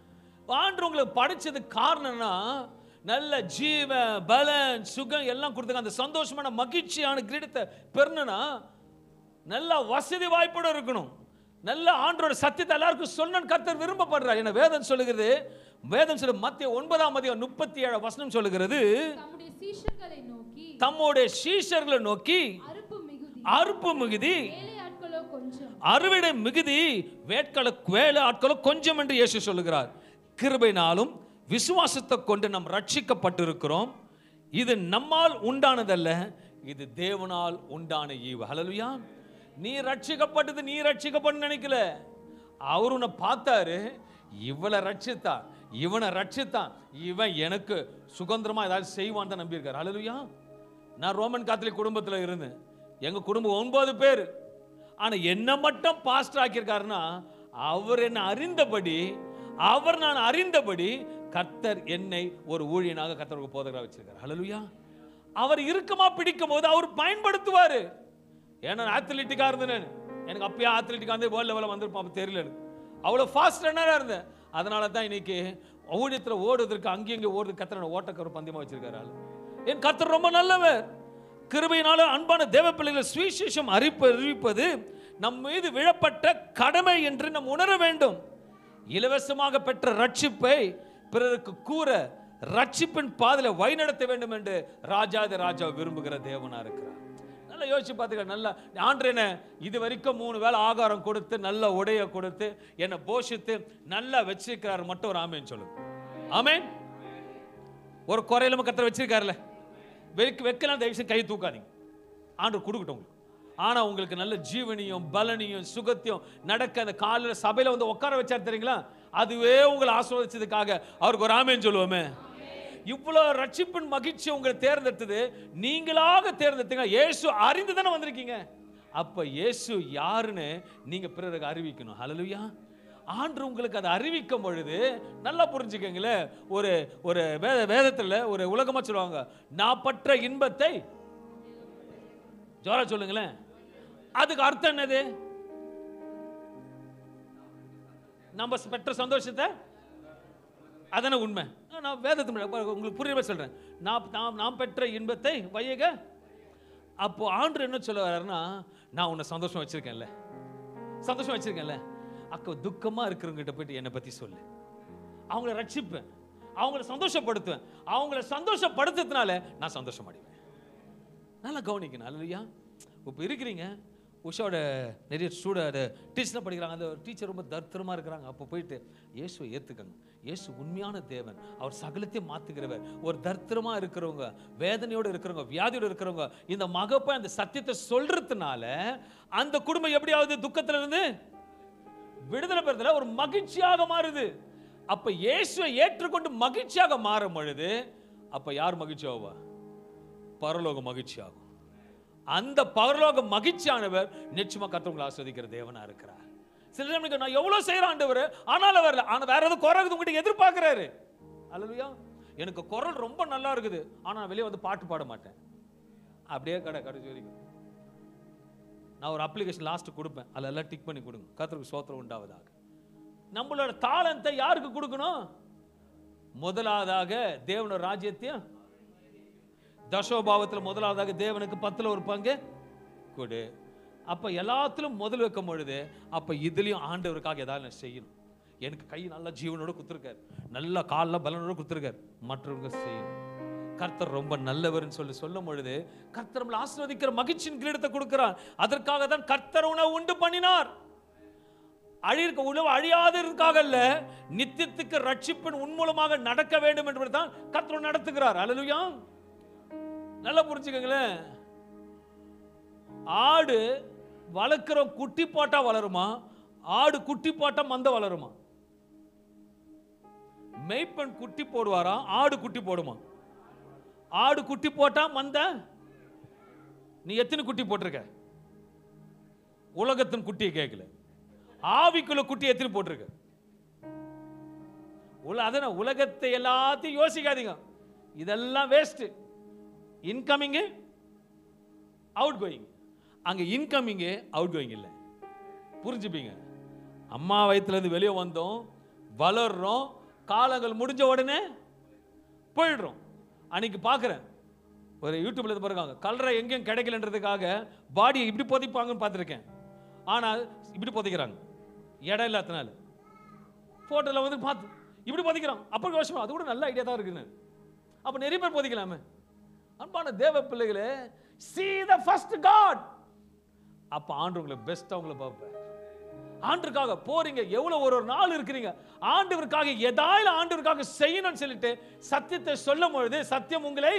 ஆண்டு உங்களுக்கு படைச்சது காரணம்னா நல்ல ஜீவ பலன் சுகம் எல்லாம் கொடுத்துங்க. அந்த சந்தோஷமான மகிழ்ச்சியான கிரீடத்தை பெறணும்னா நல்ல வசதி வாய்ப்போட இருக்கணும். நல்ல ஆண்டோட சத்தியத்தை எல்லாருக்கும் சொன்ன கர்த்தர் விரும்பப்படுறார். என வேதம் சொல்லுகிறது, வேதம் சொல்லு மத்திய 9:37 சொல்லுகிறது, தம்முடைய சீஷர்களை நோக்கி அறுப்பு மிகுதி அறுவடை மிகுதி வேலை ஆட்களோ கொஞ்சம் என்று இயேசு சொல்லுகிறார். கிருபையினாலும் விசுவாசத்தை கொண்டு நாம் ரட்சிக்கப்பட்டிருக்கிறோம். இது நம்மால் உண்டானதல்ல, இது தேவனால் உண்டான ஈவு. ஹல்லேலூயா. நீ ரட்சிக்கப்பட்டது நீ ரட்சிக்கப்பட்டு நினைக்கல. அவர் உன்னை பார்த்தாரு, இவளை ரட்சித்தான், இவனை ரட்சித்தான், இவன் எனக்கு சுதந்திரமா ஏதாவது செய்வான் தான் நம்பியிருக்காரு. ஹல்லேலூயா. நான் ரோமன் காத்தலிக் குடும்பத்தில் இருந்தேன். எங்க குடும்பம் 9 பேர். ஆனா என்ன மட்டும் பாஸ்டர் ஆக்கியிருக்காருன்னா, அவர் என்னை அறிந்தபடி, நான் அறிந்தபடி கர்த்தர் என்னை ஒரு ஊழியனாக கர்த்தருக்கு போதகராக வச்சிருக்கார். ஹல்லேலூயா. அவர் இருக்குமா பிடிக்கும் போது அவர் பயன்படுத்துவாரு. ஏன்னா ஆத்லெட்டிக்கா இருந்தேன், எனக்கு அப்பயே ஆத்லெட்டிக்கா வந்து வேர்ல்ட் லெவலில் வந்துருப்பான் தெரியல, அவ்வளோ ஃபாஸ்ட் ரன்னராக இருந்தேன். அதனால தான் இன்னைக்கு ஊழியத்தில் ஓடுவதற்கு அங்கேயும் ஓடுறது கர்த்தர் ஓட்டக்கரு பந்தயமாக வச்சிருக்காரு. என் கர்த்தர் ரொம்ப நல்லவர். கிருபையினால அன்பான தேவ பிள்ளைகளை சுவிசேஷம் அறிவிப்பது நம் மீது விழப்பட்ட கடமை என்று நாம் உணர வேண்டும். இலவசமாக பெற்ற ரட்சிப்பை பிறருக்கு கூற ரட்சிப்பின் பாதையில வழிநடத்த வேண்டும் என்று ராஜாதி ராஜா விரும்புகிற தேவனா இருக்கிறார். நல்லா யோசிச்சு பார்த்துக்க. நல்லா ஆண்டு என்ன இது வரைக்கும் 3 வேளை ஆகாரம் கொடுத்து நல்ல உடைய கொடுத்து என்னை போஷித்து நல்லா வச்சிருக்கிறார். மட்டும் ஒரு ஆமேன் சொல்லுங்க. ஆமேன். ஒரு குறையில கர்த்தர் வச்சிருக்காருல்ல, வைக்கலாம். தயவுசெய்து கை தூக்காதீங்க, ஆண்டு கொடுக்கட்டும் உங்களுக்கு. ஆனா உங்களுக்கு நல்ல ஜீவனியும் பலனியும் சுகத்தையும் நடக்க அந்த காலையில் சபையில வந்து உட்கார வச்சாரு தெரியுங்களா, அதுவே உங்களை ஆசீர்வதிச்சதுக்காக அவருக்கு ஒரு ஆமேன் சொல்லுவோமே. இவ்வளவு ரட்சிப்பின் மகிழ்ச்சி உங்களை தேர்ந்தெடுத்தது நீங்களாக தேர்ந்தெடுத்தீங்க. இயேசு அறிந்து தானே வந்திருக்கீங்க. அப்ப இயேசு யாருன்னு நீங்க பிறருக்கு அறிவிக்கணும். ஹல்லேலூயா. ஆண்டு உங்களுக்கு அதை அறிவிக்கும் பொழுது நல்லா புரிஞ்சுக்கங்களேன். ஒரு வேதத்தில் ஒரு உலகமா சொல்லுவாங்க, நான் பற்ற இன்பத்தை ஜோரா சொல்லுங்களேன். அதுக்கு அர்த்தம் என்னது? நம்ம பெற்ற சந்தோஷத்தை, அதான உண்மை. நான் வேதத்தை உங்களுக்கு புரியவே சொல்றேன். நான் பெற்ற இன்பத்தை வையக. அப்போ ஆண்டு என்ன சொல்ல வர்றாருன்னா, நான் உன்னை சந்தோஷம் வச்சிருக்கேன்ல, சந்தோஷம் வச்சிருக்கேன்ல, அக்க துக்கமா இருக்கிறவங்கிட்ட போயிட்டு என்னை பத்தி சொல்லு, அவங்கள ரட்சிப்பேன், அவங்கள சந்தோஷப்படுத்துவேன். அவங்கள சந்தோஷப்படுத்துறதுனால நான் சந்தோஷம் அடைவேன். நல்லா கவனிக்கணும். அல்லையா? இப்போ இருக்கிறீங்க, உஷாவோட நிறைய டீச்சர் படிக்கிறாங்க. அந்த டீச்சர் ரொம்ப தர்த்தரமாக இருக்கிறாங்க. அப்போ போயிட்டு இயேசுவை ஏற்றுக்கங்க. இயேசு உண்மையான தேவன், அவர் சகலத்தையும் மாற்றுகிறவர். ஒரு தர்த்தரமாக இருக்கிறவங்க, வேதனையோடு இருக்கிறவங்க, வியாதியோடு இருக்கிறவங்க இந்த மகப்பை அந்த சத்தியத்தை சொல்றதுனால அந்த குடும்பம் எப்படியாவது துக்கத்துல இருந்து விடுதலை பெறதுல ஒரு மகிழ்ச்சியாக மாறுது. அப்ப இயேசுவை ஏற்றுக்கொண்டு மகிழ்ச்சியாக மாறும் பொழுது அப்ப யார் மகிழ்ச்சி ஆவா? பரலோக மகிழ்ச்சி ஆகும். அந்த பரலோக மகிழ்ச்சியானவர் நிச்சயமா கர்த்தர் ஆஸ்வதிக்கிற தேவனா இருக்கிறார். சில நேரம் நான் எவ்வளவு செய்யற ஆண்டவர், ஆனாலும் வரல, ஆனா வேற ஏதாவது குறை உங்ககிட்ட எதிர்பார்க்கிறாரு. அல்லேலூயா. எனக்கு குரல் ரொம்ப நல்லா இருக்குது, ஆனா வெளியே வந்து பாட்டு பாட மாட்டேன். அப்படியே கடைசி வரைக்கும் நான் ஒரு அப்ளிகேஷன் லாஸ்ட் கொடுப்பேன், அதெல்லாம் டிக் பண்ணி கொடுங்க. கர்த்தருக்கு ஸ்தோத்திரம் உண்டாவதாக. நம்மளோட தாளந்தை யாருக்கு கொடுக்கணும்? முதலாவதாக தேவனோட ராஜ்யத்தையும் தசோபாவத்தில் முதலாவதாக தேவனுக்கு 10ல் ஒரு பங்கு கொடு. அப்ப எல்லாத்திலும் முதல் வைக்கும் பொழுது அப்ப இதுலயும் ஆண்டவருக்காக ஏதாவது செய்யணும். எனக்கு கை நல்ல ஜீவனோட குத்துருக்காரு, நல்ல காலில் பலனோட குத்துருக்காரு, மற்றவங்க செய்யணும். கர்த்தர் ரொம்ப நல்லவர்னு சொல்லும் பொழுது கர்த்தர் நம்மளை ஆசீர்வதிக்கிற மகிழ்ச்சியின் கிரீடத்தை கொடுக்கிறார். அதற்காக தான் கர்த்தர் உணவு உண்டு பண்ணினார். உணவு அழியாததற்காக அல்ல, நித்தியத்துக்கு ரட்சிப்பின் உன்மூலமாக நடக்க வேண்டும் என்று தான் கர்த்தர் நடத்துகிறார். அல்லேலூயா. நல்லா புரிஞ்சுக்கங்களேன். ஆடு வளர்க்கிற குட்டி போட்டா வளருமா? ஆடு குட்டி போட்டா மந்த வளருமா? மெய்ப்பெண் குட்டி போடுவாரா? ஆடு குட்டி போடுமா? ஆடு குட்டி போட்டா மந்த. நீ எத்தனை குட்டி போட்டிருக்க? உலகத்தின் குட்டியை கேட்கல, ஆவிக்குள்ள குட்டி எத்தனை போட்டிருக்க? அதான் உலகத்தை எல்லாத்தையும் யோசிக்காதீங்க, இதெல்லாம் வேஸ்ட். Incoming out going. அங்க இன்கமிங் அவுட் கோயிங் இல்லை. புரிஞ்சுப்பீங்க. அம்மா வயிற்றுல இருந்து வெளியே வந்தோம், வளர்றோம், காலங்கள் முடிஞ்ச உடனே போயிடுறோம். அன்னைக்கு பார்க்குறேன் ஒரு யூடியூப்ல பாருங்க, கல்லறை எங்கேயும் கிடைக்கலன்றதுக்காக பாடியை இப்படி புதைப்பாங்கன்னு பார்த்துருக்கேன். ஆனால் இப்படி புதைக்கிறாங்க, இடம் இல்லாதனால. ஃபோட்டோவில் வந்து பார்த்து இப்படி புதைக்கிறான். அப்போ யோசிப்போம், அது கூட நல்ல ஐடியா தான் இருக்குன்னு. அப்போ நிறைய பேர் புதைக்கலாமே. அன்பான தேவ பிள்ளைகளே, see the first God. அப்போ ஆண்டவங்களை பெஸ்ட்டாக உங்களை பார்ப்பேன். ஆண்டவருக்காக போறீங்க, எவ்வளோ ஒரு நாள் இருக்கிறீங்க, ஆண்டவருக்காக ஏதாவது ஆண்டவருக்காக செய்யணும்னு சொல்லிட்டு சத்தியத்தை சொல்லும் பொழுது சத்தியம் உங்களை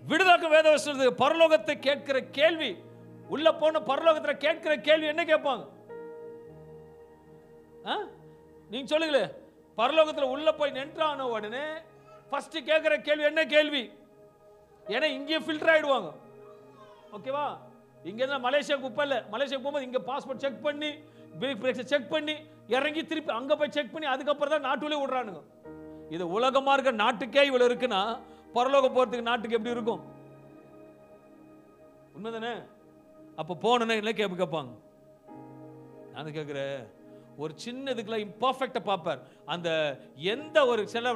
விடுதலை. வேதம் சொல்றது, பரலோகத்தை கேட்கிற கேள்வி, உள்ள போன பரலோகத்தில் கேட்கிற கேள்வி என்ன கேட்பாங்க? நீங்க சொல்லுங்களே, பரலோகத்தில் உள்ள போய் நின்றான உடனே ஃபர்ஸ்ட் கேட்கிற கேள்வி என்ன கேள்வி? ஏன்னா இங்கே ஃபில்டர் ஆயிடுவாங்க. ஓகேவா? இங்க இருந்தா மலேசியாவுக்கு உப்பல்ல, மலேசியாவுக்கு போகும்போது இங்க பாஸ்போர்ட் செக் பண்ணி, செக் பண்ணி, இறங்கி திருப்பி அங்க போய் செக் பண்ணி, அதுக்கப்புறம் தான் நாட்டுக்குள்ளே விடுறானுங்க. இது உலகமா இருக்க நாட்டுக்கே இவ்வளவு இருக்குன்னா பரலோகம் போறதுக்கு நாட்டுக்கு எப்படி இருக்கும்? உண்மைதானே? அப்ப போனோன்னு என்ன கேட்பாங்க? நான் கேட்கிறேன், ஒரு சின்னதுக்குள்ள இம்பர்ஃபெக்டா பார்ப்பார். அந்த எந்த ஒரு சில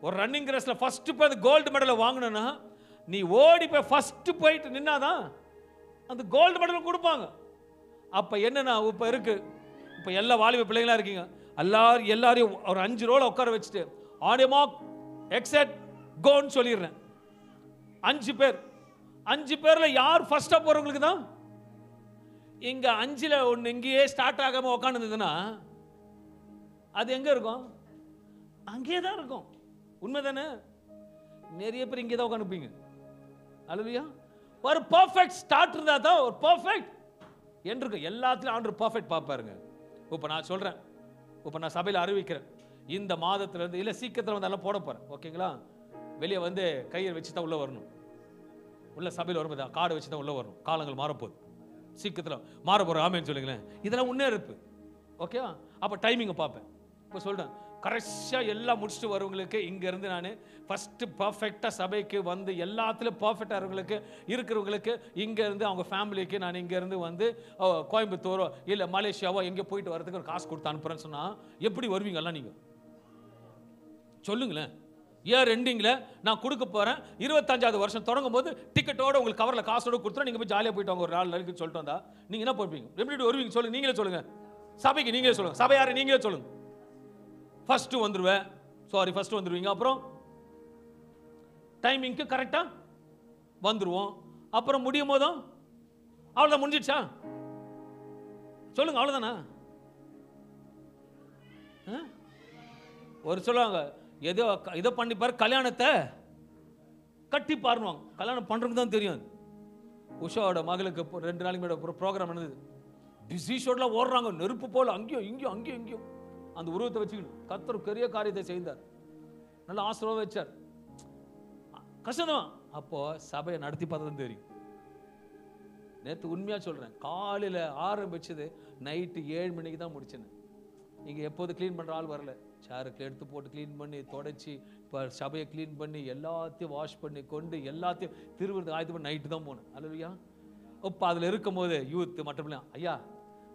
ஒரு ரன்னிங் ரேஸ்ல ஃபர்ஸ்ட் போய் அந்த கோல்டு மெடலை வாங்கணும்னா நீ ஓடி போய் ஃபர்ஸ்ட் போயிட்டு நின்னாதான் அந்த கோல்டு மெடல் கொடுப்பாங்க. அப்ப என்னன்னா இப்ப இருக்கு, இப்ப எல்லா வாலிப பிள்ளைங்களா இருக்கீங்க, எல்லாரையும் ஒரு 5 ரோல உட்கார வச்சுட்டு ஆன் யுவர் மார்க் எக்ஸெட் கோன்னு சொல்லிடுறேன். 5 பேர், 5 பேர்ல யார் ஃபர்ஸ்டா போறவங்களுக்கு தான். இங்க 5ல ஒன்று இங்கேயே ஸ்டார்ட் ஆகாம உட்காந்துருந்ததுன்னா அது எங்க இருக்கும்? அங்கேயே தான் இருக்கும். உண்மைதானே? நிறைய பேர் இங்கே தான் உட்காந்துப்பீங்க. அல்லேலூயா. ஒரு பர்ஃபெக்ட் ஸ்டார்ட் இருந்தா தான் ஒரு பர்ஃபெக்ட் என்று இருக்கும். எல்லாத்துலயும் ஆண்டவர் பர்ஃபெக்ட் பார்ப்பாருங்க. இப்போ நான் சொல்றேன், இப்போ நான் சபையில் அறிவிக்கிறேன், இந்த மாதத்துல இருந்து இல்ல சீக்கிரத்தில் வந்து எல்லாம் போட போறேன். ஓகேங்களா? வெளியே வந்து கையை வச்சு தான் உள்ள வரணும். உள்ள சபையில் வரும்போது கார்டு வச்சு தான் உள்ள வரணும். காலங்கள் மாறப்போகுது, சீக்கிரத்தில் மாற போகிறோம். ஆமேன்னு சொல்லுங்களேன். இதெல்லாம் முன்னே இருப்பு. ஓகேவா? அப்போ டைமிங்கை பார்ப்பேன். இப்போ சொல்கிறேன், கரெக்டாக எல்லாம் முடிச்சுட்டு வரவங்களுக்கு இங்கேருந்து நான் ஃபஸ்ட்டு பர்ஃபெக்டாக சபைக்கு வந்து எல்லாத்துலேயும் பர்ஃபெக்டாக இருக்கிறவங்களுக்கு இருக்கிறவங்களுக்கு இங்கேருந்து அவங்க ஃபேமிலிக்கு நான் இங்கேருந்து வந்து கோயம்புத்தூரோ இல்லை மலேசியாவோ எங்கே போயிட்டு வரதுக்கு ஒரு காசு கொடுத்து அனுப்புகிறேன்னு சொன்னால் எப்படி வருவீங்கல்லாம் நீங்கள் சொல்லுங்களேன். இயர் எண்டிங்கில் நான் கொடுக்க போகிறேன், 25வது வருஷம் தொடங்கும் போது டிக்கெட்டோட உங்களுக்கு கவரில் காசோட கொடுத்துரும், நீங்கள் போய் ஜாலியாக போயிட்டு வாங்க ஒரு 4 நாளைக்கு சொல்லிட்டு வந்தா நீங்கள் என்ன போய்ப்பீங்க? எப்படி வருவீங்க சொல்லுங்க? நீங்களே சொல்லுங்கள். சபைக்கு நீங்களே சொல்லுங்கள். சபை யாரு? நீங்களே சொல்லுங்கள். ஃபர்ஸ்ட் வந்துருவேன், சாரி ஃபர்ஸ்ட் வந்துருவீங்க. அப்புறம் டைமிங்க்கு கரெக்டா வந்துருவோம். அப்புறம் முடியும் போதும் அவ்வளோதான், முடிஞ்சிடுச்சா? சொல்லுங்க, அவ்வளோதானா? ஒரு சொல்லுவாங்க, ஏதோ இதை பண்ணிப்பாரு, கல்யாணத்தை கட்டி பாருவாங்க. கல்யாணம் பண்ணுறதுக்கு தான் தெரியும். உஷாவோட மகளுக்கு 2 நாளைக்கு முன்னாடி ப்ரோக்ராம் நடந்தது. பிஸி ஷோட்லாம் ஓடுறாங்க, நெருப்பு போல அங்கேயும் இங்கேயும் அங்கேயும் இங்கேயும் அந்த உருவத்தை வச்சுக்கணும். கர்த்தர் பெரிய காரியத்தை செய்தார், நல்ல ஆசீர்வாதம் வச்சார். கஷ்டம். அப்போ சபையை நடத்தி பார்த்தா தான் தெரியும். நேற்று உண்மையா சொல்றேன், காலையில் ஆரம்பிச்சது நைட்டு 7 மணிக்கு தான் முடிச்சேன். இங்கே எப்போது க்ளீன் பண்ணுற ஆள் வரல. சேருக்கு எடுத்து போட்டு க்ளீன் பண்ணி தொடச்சி இப்போ சபையை க்ளீன் பண்ணி எல்லாத்தையும் வாஷ் பண்ணி கொண்டு எல்லாத்தையும் திருவிழா ஆயத்து பண்ணி நைட்டு தான் போனேன். அல்லையா? இப்போ அதில் இருக்கும் போது யூத் மட்டும் ஐயா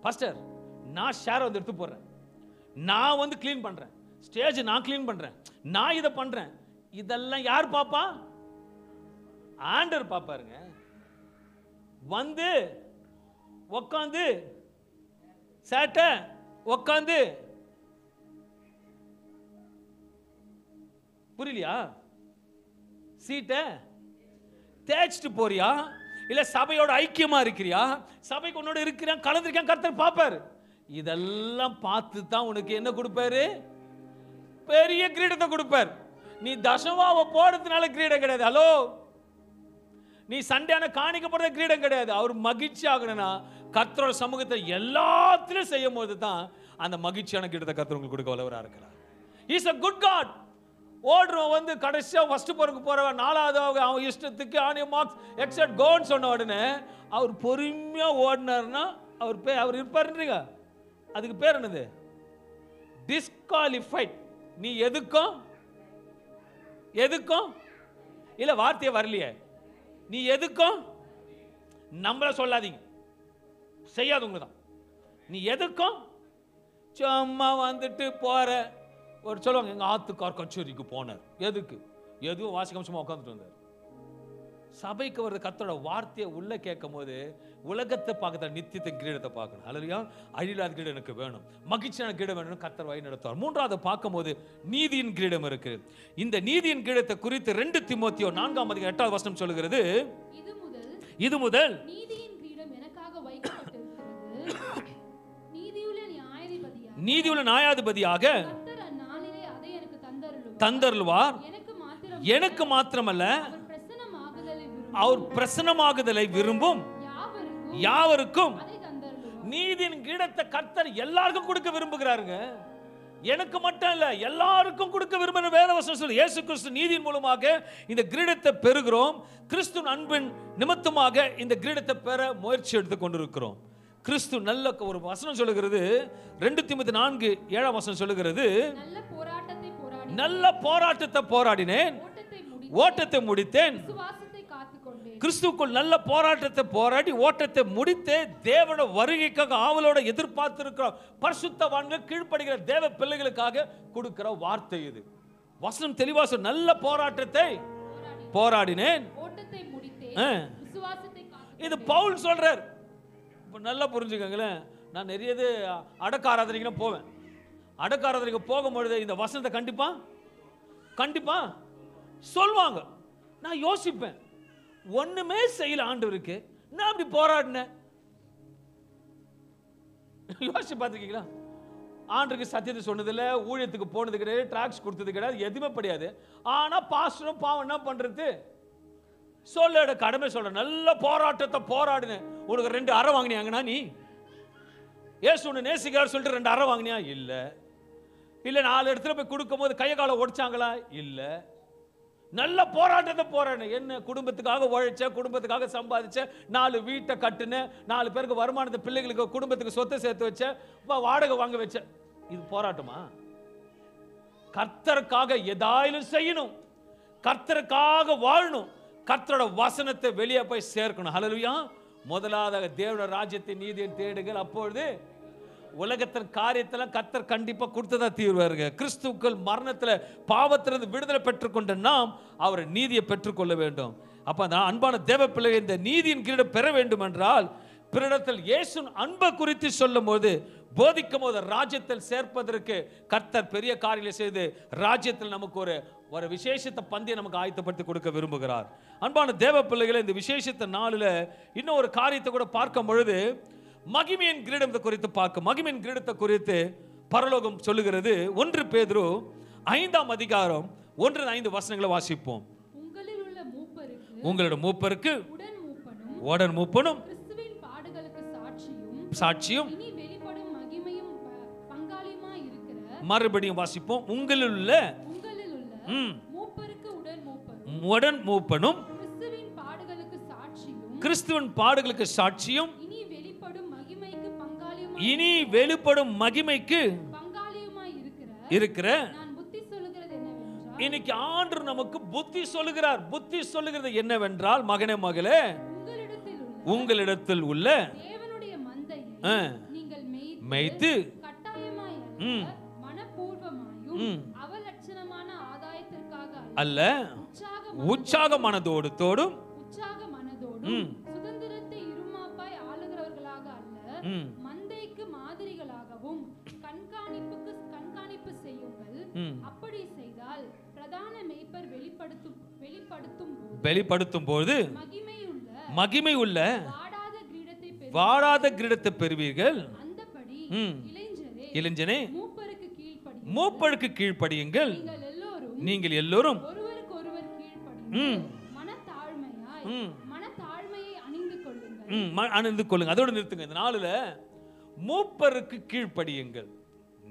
பாஸ்டர் நான் ஷேர் வந்து எடுத்து போடுறேன், நான் வந்து க்ளீன் பண்ணுறேன், ஸ்டேஜ் நான் க்ளீன் பண்ணுறேன், நான் இதை பண்ணுறேன். இதெல்லாம் யார் பாப்பா? ஆண்டவர் பாப்பாருங்க. வந்து உக்காந்து சேட்டை உக்காந்து புரியலையா? சீட்டை தேய்ச்சிட்டு போறியா இல்ல சபையோட ஐக்கியமா இருக்கிறியா? சபைக்கு உன்னோட இருக்கிறான் கலந்துருக்கான் கர்த்தர் பாப்பாரு. இதெல்லாம் பார்த்து தான் உனக்கு என்ன கொடுப்பாரு? பெரிய கிரீடத்தை கொடுப்பார். நீ தசமாவை போடுறதுனால கிரீடம் கிடையாது. ஹலோ, நீ சண்டையான காணிக்கப்படுற கிரீடம் கிடையாது. அவர் மகிழ்ச்சி ஆகணும்னா கர்த்தரோட சமூகத்தை எல்லாத்திலும் செய்யும் போது தான் அந்த மகிழ்ச்சியான கிரீடத்தை கர்த்தர் உங்களுக்கு கொடுக்க வல்லவரா இருக்கிறார். Is a good God. ஓடுறவன் வந்து கடைசியா ஃபர்ஸ்ட் போறதுக்கு போறவன் 4வது அவன் இஷ்டத்துக்கு ஆன் யுவர் மார்க்ஸ் எக்ஸெட் கோன்னு சொன்ன உடனே அவர் பொறுமையா ஓடினார்னா அவர் இருப்பாருன்றீங்க. அதுக்கு பேர் என்னது? டிஸ்குவாலிஃபைட். நீ எதுக்கும் இல்ல வார்த்தையே வரலையே. நீ எதுக்கும் நம்மள சொல்லாதீங்க, செய்யாதவங்க தான். நீ எதுக்கும் சும்மா வந்துட்டு போற ஒரு சொல்லுவாங்க, எங்க ஆத்துக்கார் கச்சேரிக்கு போனார். எதுக்கு? எதுவும் வாசிக்காம சும்மா உட்காந்துட்டு வந்தார். சபைக்கு வர்றது கர்த்தரோட வார்த்தையை உள்ள கேட்கும் போது உலகத்தை பார்க்கற நித்தியத்தை கிரீடத்தை பார்க்கணும். ஹல்லேலூயா. அழியாத கிரீடம் எனக்கு வேணும், மகிழ்ச்சியான கிரீடம் வேணும், கர்த்தர் வழி நடத்துவார். மூன்றாவது பார்க்கும்போது நீதியின் கிரீடம் இருக்கு. இந்த நீதியின் கிரீடத்தை குறித்து 2 தீமோத்தேயு 4:8 சொல்லுகிறது, இது முதல் நீதியின் கிரீடம் எனக்காக வைக்கப்பட்டிருக்கிறது, நீதியுள்ள நியாயாதிபதியாக கர்த்தர் அந்நாளிலே அதை எனக்கு தந்தருளுவார். எனக்கு மாத்திரமல்ல, அவர் பிரசன்னமாகுதலை விரும்பும் யாவருக்கும் நீதியின் கிரீடத்தை கர்த்தர் எல்லாருக்கும் கொடுக்க விரும்புகிறாருங்க. எனக்கு மட்டும் இல்ல, எல்லாருக்கும் கொடுக்க விரும்புகிற வேதவசனம் சொல்லு. இயேசு கிறிஸ்து நீதியின் மூலமாக இந்த கிரீடத்தை பெறுகிறோம். கிறிஸ்துவின் அன்பின் நிமித்தமாக இந்த கிரீடத்தை பெற முயற்சி எடுத்துக் கொண்டிருக்கிறோம். கிறிஸ்து நல்ல ஒரு வசனம் சொல்லுகிறது, 2 தீமோத்தேயு 4:7 சொல்லுகிறது, நல்ல போராட்டத்தை போராடினேன், ஓட்டத்தை முடித்தேன். கிறிஸ்துவுக்குள் நல்ல போராட்டத்தை போராடி ஓட்டத்தை முடித்தே தேவனோட வருகைக்காக ஆவலோட எதிர்பார்த்திருக்கிற பரிசுத்தவான்கள் கீழ்ப்படுகிற தேவ பிள்ளைகளுக்காக கொடுக்கிற வார்த்தை இது. வசனம் தெளிவா சொல்ல, நல்ல போராட்டத்தை போராடினேன், இது பவுல் சொல்றார். நல்லா புரிஞ்சுக்கங்களேன். நான் நிறைய அடக்க ஆராதனைக்கு போவேன். அடக்க ஆராதனைக்கு போகும்பொழுது இந்த வசனத்தை கண்டிப்பா சொல்லுவாங்க. நான் யோசிப்பேன், ஒண்ணுமே செய்யல ஆண்டவருக்கு, நான் அப்படி போராடினேன். யோசிச்சு பார்த்துருக்கீங்களா? ஆண்டருக்கு சத்தியத்தை சொன்னதில்ல, ஊழியத்துக்கு போனது கிடையாது, ட்ராக்ஸ் கொடுத்தது கிடையாது, எதுவுமே கிடையாது. ஆனா பாஸ்டரும் பாவம் என்ன பண்றது? சொல்ல கடமை சொல்ற, நல்ல போராட்டத்தை போராடினேன். உனக்கு 2 அறை வாங்கினியாங்கன்னா நீ ஏசு ஒன்று நேசிக்கிறார் சொல்லிட்டு 2 அறை வாங்கினியா? இல்ல. 4 இடத்துல போய் கொடுக்கும் போது கைய காலை உடைச்சாங்களா? இல்ல. நல்ல போராட்டத்தை போராடின. என்ன? குடும்பத்துக்காக உழைச்ச, குடும்பத்துக்காக சம்பாதிச்ச, 4 வீட்டை கட்டுன, 4 பேருக்கு வருமானத்தை, பிள்ளைகளுக்கு குடும்பத்துக்கு சொத்தை சேர்த்து வச்ச, வாடகை வாங்க வச்ச. இது போராட்டமா? கர்த்தருக்காக எதாயிலும் செய்யணும், கர்த்தருக்காக வாழணும், கர்த்தரோட வசனத்தை வெளியே போய் சேர்க்கணும். ஹல்லேலூயா. முதலாவது தேவனுடைய ராஜ்யத்தை நீதியை தேடுங்கள், அப்பொழுது உலகத்தின் காரியத்தில் கர்த்தர் கண்டிப்பா கொடுத்ததா தீர்வாருங்க. கிறிஸ்துவுக்குள் மரணத்துல பாவத்திலிருந்து விடுதலை பெற்றுக்கொண்ட நாம் அவர் நீதியை பெற்றுக்கொள்ள வேண்டும். அப்ப அந்த அன்பான தேவ பிள்ளை இந்த நீதியின் கிரீடம் பெற வேண்டும் என்றால் பிறரிடத்தில் இயேசுவின் அன்பை குறித்து சொல்லும் போது, போதிக்கும் போது ராஜ்யத்தில் சேர்ப்பதற்கு கர்த்தர் பெரிய காரியங்களை செய்து ராஜ்யத்தில் நமக்கு ஒரு விசேஷத்தை பந்தியை நமக்கு ஆயத்தப்படுத்தி கொடுக்க விரும்புகிறார். அன்பான தேவ பிள்ளைகளை இந்த விசேஷத்த நாளில் இன்னும் ஒரு காரியத்தை கூட பார்க்கும் பொழுது, மகிமையின் கிரீடத்தை குறித்து பார்க்க, மகிமையின் கிரீடத்தை குறித்து பரலோகம் சொல்லுகிறது. 1 பேதுரு 5:1-5 வாசிப்போம். உங்களோட மூப்பருக்கு உடன் மூப்பனும் சாட்சியும், மறுபடியும் வாசிப்போம். உங்களுள்ள உடன் மூப்பனும் கிறிஸ்துவின் பாடுகளுக்கு சாட்சியும், இனி வெளிப்படும் மகிமைக்கு இருக்கிற. இன்னைக்கு ஆண்டவர் நமக்கு புத்தி சொல்லுகிறார். புத்தி சொல்லுகிறது என்னவென்றால், மகனே மகளே, உங்களிடத்தில் உள்ள மேய்த்து அல்ல, உற்சாக மனதோடும் மந்தைக்கு மாதிரிகளாகவும் கண்காணிப்பு செய்யுங்கள். அப்படி செய்தால் பிரதான மேய்ப்பர் வெளிப்படுத்தும் போது மகிமை உள்ள வாடாத கிரீடத்தை பெறுவீர்கள். இளைஞனே, மூப்பருக்கு கீழ்ப்படியுங்கள். நீங்கள் எல்லோரும் அணிந்து கொள்ளுங்க. அதோடு நிறுத்துங்க. இந்த நாளில் மூப்பருக்கு கீழ்ப்படியுங்கள்.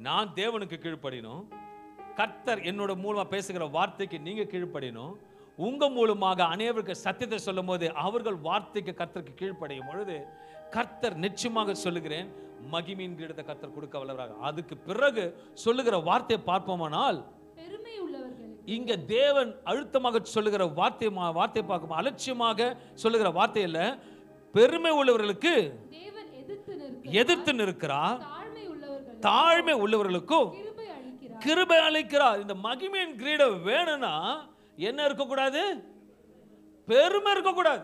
நான் தேவனுக்கு கீழ்ப்படினும், கர்த்தர் என்னோட மூலமா பேசுகிற வார்த்தைக்கு நீங்க கீழ்ப்படினும். உங்க மூலமாக அனைவருக்கு சத்தியத்தை சொல்லும் போது அவர்கள் வார்த்தைக்கு கர்த்தருக்கு கீழ்ப்படியும் பொழுது கர்த்தர் நிச்சயமாக சொல்லுகிறேன், மகிமையின் கிரீடத்தை கர்த்தர் கொடுக்க வல்லவராக. அதுக்கு பிறகு சொல்லுகிற வார்த்தையை பார்ப்போமானால், இங்க தேவன் அழுத்தமாக சொல்லுகிற வார்த்தை பார்க்கும், அலட்சியமாக சொல்லுகிற வார்த்தையில பெருமை உள்ளவர்களுக்கு எதிர்த்து நிற்கிறார், தாழ்மை உள்ளவர்களுக்கும் அளிக்கிறார். கிருபை அளிக்கிறார். இந்த மகிமையின் கிரீடம் வேணும்னா என்ன இருக்கக்கூடாது? பெருமை இருக்கக்கூடாது.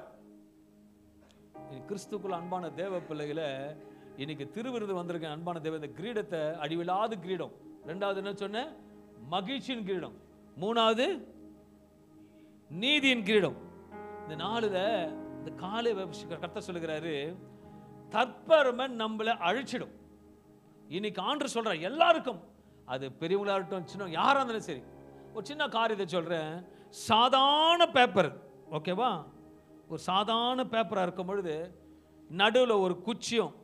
கிறிஸ்துக்குள்ள அன்பான தேவ பிள்ளைகளை, இன்னைக்கு திருவிருது வந்திருக்கேன். அன்பான தேவ, இந்த கிரீடத்தை அடிவில்லாத கிரீடம். ரெண்டாவது என்ன சொன்ன? மகிழ்ச்சியின் கிரீடம். மூணாவது நீதியின் கிரீடம். இந்த நாளுல இந்த காலை கர்த்தர் சொல்லுகிறாரு, தற்பெருமை நம்மளை அழிச்சிடும். இன்னைக்கு ஆண்டவர் சொல்ற எல்லாருக்கும், அது பெரியவங்களா இருக்கட்டும், சின்ன யாரா இருந்தாலும் சரி, ஒரு சின்ன காரியத்தை சொல்றேன். சாதாரண பேப்பர், ஓகேவா? ஒரு சாதாரண பேப்பரா இருக்கும் பொழுது நடுவில் ஒரு குச்சியும்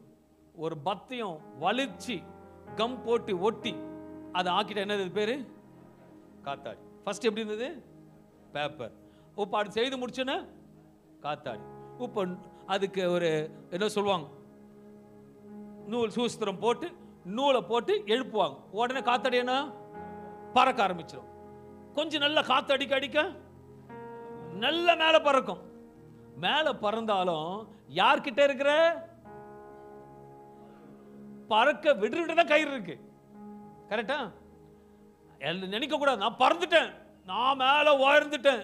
ஒரு பத்தையும் வலிச்சு கம் போட்டு ஒட்டி அதை ஆக்கிட்ட என்னது பேரு? காத்தாடி. ஃபர்ஸ்ட் எப்படி இருந்தது? பேப்பர். இப்போ அது செய்து முடிச்சோன்னா காத்தாடி. இப்போ அதுக்கு ஒரு என்ன சொல்லுவாங்க, நூல் சூஸ்திரம் போட்டு நூலை போட்டு எழுப்புவாங்க. உடனே காத்தாடி என்ன பறக்க ஆரம்பிச்சிடும். கொஞ்சம் நல்ல காத்து அடிக்க அடிக்க நல்ல மேலே பறக்கும். மேலே பறந்தாலும் யார்கிட்ட இருக்கிற பறக்க விட்டுதான் கயிறு இருக்கு. கரெக்டா? நினைக்க கூடாது நான் பறந்துட்டேன், நான் மேலே உயர்ந்துட்டேன்,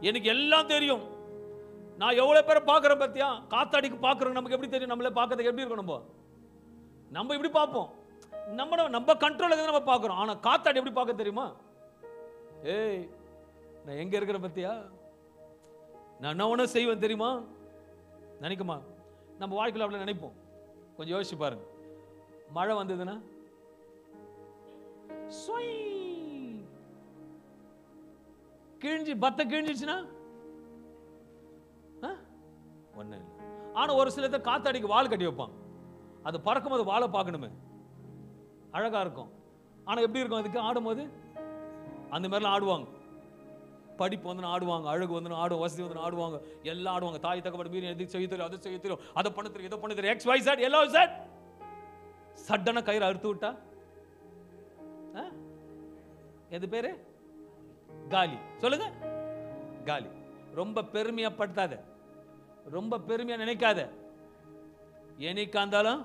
எனக்கு எல்லாம் தெரியும், நான் எவ்வளவு பேரை பார்க்குறேன். பார்த்தியா, காத்தாடிக்கு பார்க்குறோம், நமக்கு எப்படி தெரியும்? நம்மளே பார்க்கறதுக்கு எப்படி இருக்கும்? நம்ம இப்படி பார்ப்போம், நம்ம கண்ட்ரோலுக்கு நம்ம பார்க்குறோம். ஆனால் காத்தாடி எப்படி பார்க்க தெரியுமா? ஏய், நான் எங்க இருக்கிற பத்தியா, நான் என்ன ஒன்று செய்வேன் தெரியுமா? நினைக்குமா? நம்ம வாழ்க்கையில் அவ்வளோ நினைப்போம். கொஞ்சம் யோசிச்சு பாருங்க. மழை வந்ததுன்னா கிழிஞ்சி பத்த கிழிஞ்சிச்சுன்னா ஒன்றும் இல்லை. ஆனால் ஒரு சில காத்தாடிக்கு வால் கட்டி வைப்பாங்க. அது பறக்கும் போது வாழை பார்க்கணுமே, அழகா இருக்கும். ஆனால் எப்படி இருக்கும் அதுக்கு ஆடும்போது? அந்த மாதிரிலாம் ஆடுவாங்க. படிப்பு வந்து ஆடுவாங்க, அழகு வந்து ஆடுவாங்க, வசதி வந்து ஆடுவாங்க, எல்லாம் ஆடுவாங்க. தாய் தகப்பன் மீறி எதுக்கு செய்ய தெரியும், அதை செய்ய தெரியும், அதை பண்ண தெரியும், இதை பண்ண தெரியும், எக்ஸ் ஒய் செட் எல்லாம் செட். சட்டன கயிறு அறுத்து விட்டா எது பேரு? காலி. சொல்லுங்க, காலி. ரொம்ப பெருமையா படுத்தாத, ரொம்ப பெருமையா நினைக்காத. என்னைக்கா இருந்தாலும்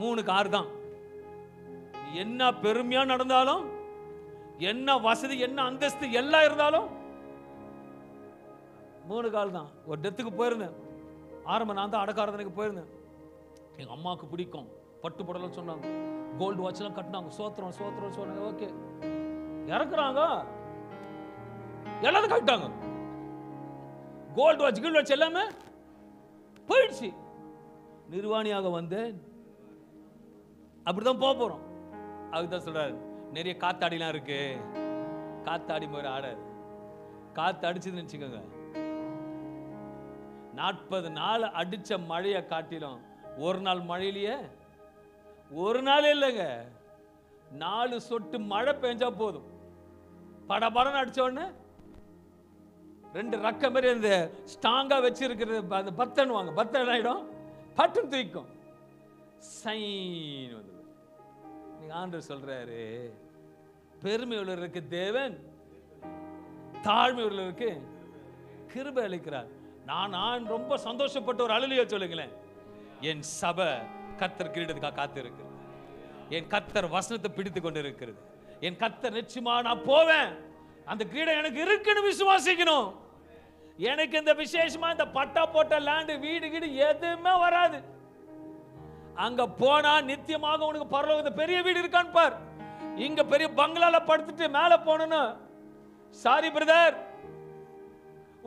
3 கார் தான். என்ன பெருமையா நடந்தாலும், என்ன வசதி, என்ன அந்தஸ்து எல்லாம் இருந்தாலும் 3 கால் தான். ஒரு டெத்துக்கு போயிருந்தேன், ஆரம்ப நான் தான் அடக்காரதனுக்கு போயிருந்தேன். எங்க அம்மாவுக்கு பிடிக்கும், பட்டு புடவை சொன்னாங்க, கோல்டு வாட்ச் எல்லாம் கட்டினாங்க. சோத்திரம் சோத்திரம் சொன்னாங்க. ஓகே, இறக்குறாங்க, எல்லாத்தையும் கட்டிட்டாங்க. கோல்டு வாட்ச் கீழ் வாட்ச் எல்லாமே போயிடுச்சு. நிர்வாணியாக வந்தேன். அப்படிதான் போறோம். அதுதான் சொல்றாரு, நிறைய காத்தாடிலாம் இருக்கு, காத்தாடி மாதிரி ஆடாது. காத்து அடிச்சதுன்னு நினைச்சுக்கோங்க, 40 நாள் அடிச்ச மழையை காட்டிலும் ஒரு நாள் மழையிலேயே, ஒரு நாள் இல்லைங்க, 4 சொட்டு மழை பெஞ்சா போதும், படபடன்னு அடிச்ச உடனே 2 ரக்க மாதிரி அந்த ஸ்ட்ராங்கா வச்சிருக்கிறது அந்த பத்தன் வாங்க, பத்தன் ஆயிடும், பட்டன் தூக்கும், சைன் வந்து. நீங்க ஆண்டவர் சொல்றாரு, பெருமை உள்ளவருக்கு தேவன் தாழ்மை உள்ளவருக்கு கிருபை அளிக்கிறார். நான் ரொம்ப சந்தோஷப்பட்ட ஒரு அலுவலியா சொல்லுங்களேன். என் சபை கர்த்தர் கிரீடத்துக்காக காத்து இருக்கு. என் கர்த்தர் வசனத்தை பிடித்து கொண்டு இருக்கிறது. என் கர்த்தர் நிச்சயமா நான் போவேன், அந்த கிரீடம் எனக்கு இருக்குன்னு விசுவாசிக்கணும். எனக்கு இந்த விசேஷமா இந்த பட்டா போட்ட லேண்டு வீடு கீடு எதுவுமே வராது. அங்க போனா நித்தியமாக உனக்கு பரலோகத்துல பெரிய வீடு இருக்கான்னு பார். இங்க பெரிய பங்களால படுத்துட்டு மேல போனணும். சாரி பிரதர்,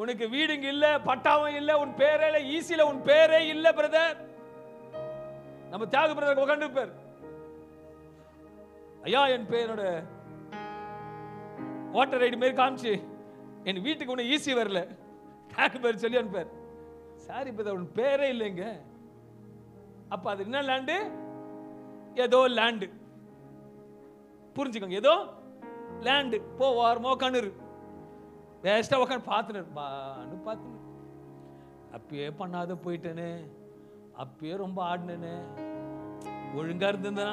உனக்கு வீடு இங்க இல்ல, பட்டாவும் இல்ல, உன் பேரே இல்ல, ஈஸியில உன் பேரே இல்ல பிரதர். நம்ம தியாக பிரதர் உட்காந்து பேர், ஐயா என் பேரோட வாட்டர் ஐடி மாரி காமிச்சு என் வீட்டுக்கு ஒன்னும் ஈஸி வரல, தியாக பேர் சொல்லி அனுப்பார். சாரி பிரதர், உன் பேரே இல்லைங்க. அப்ப அது என்ன லேண்டு? ஏதோ லேண்டு, புரிஞ்சுக்கோங்க, ஏதோ லேண்டு. போ வாரமோ கண்ணுரு வேஸ்டா உட்காந்து பார்த்துன்னு அப்பயே பண்ணாத போயிட்டேனே, அப்பயே ரொம்ப ஆடினேனே, ஒழுங்கா இருந்தேன்னா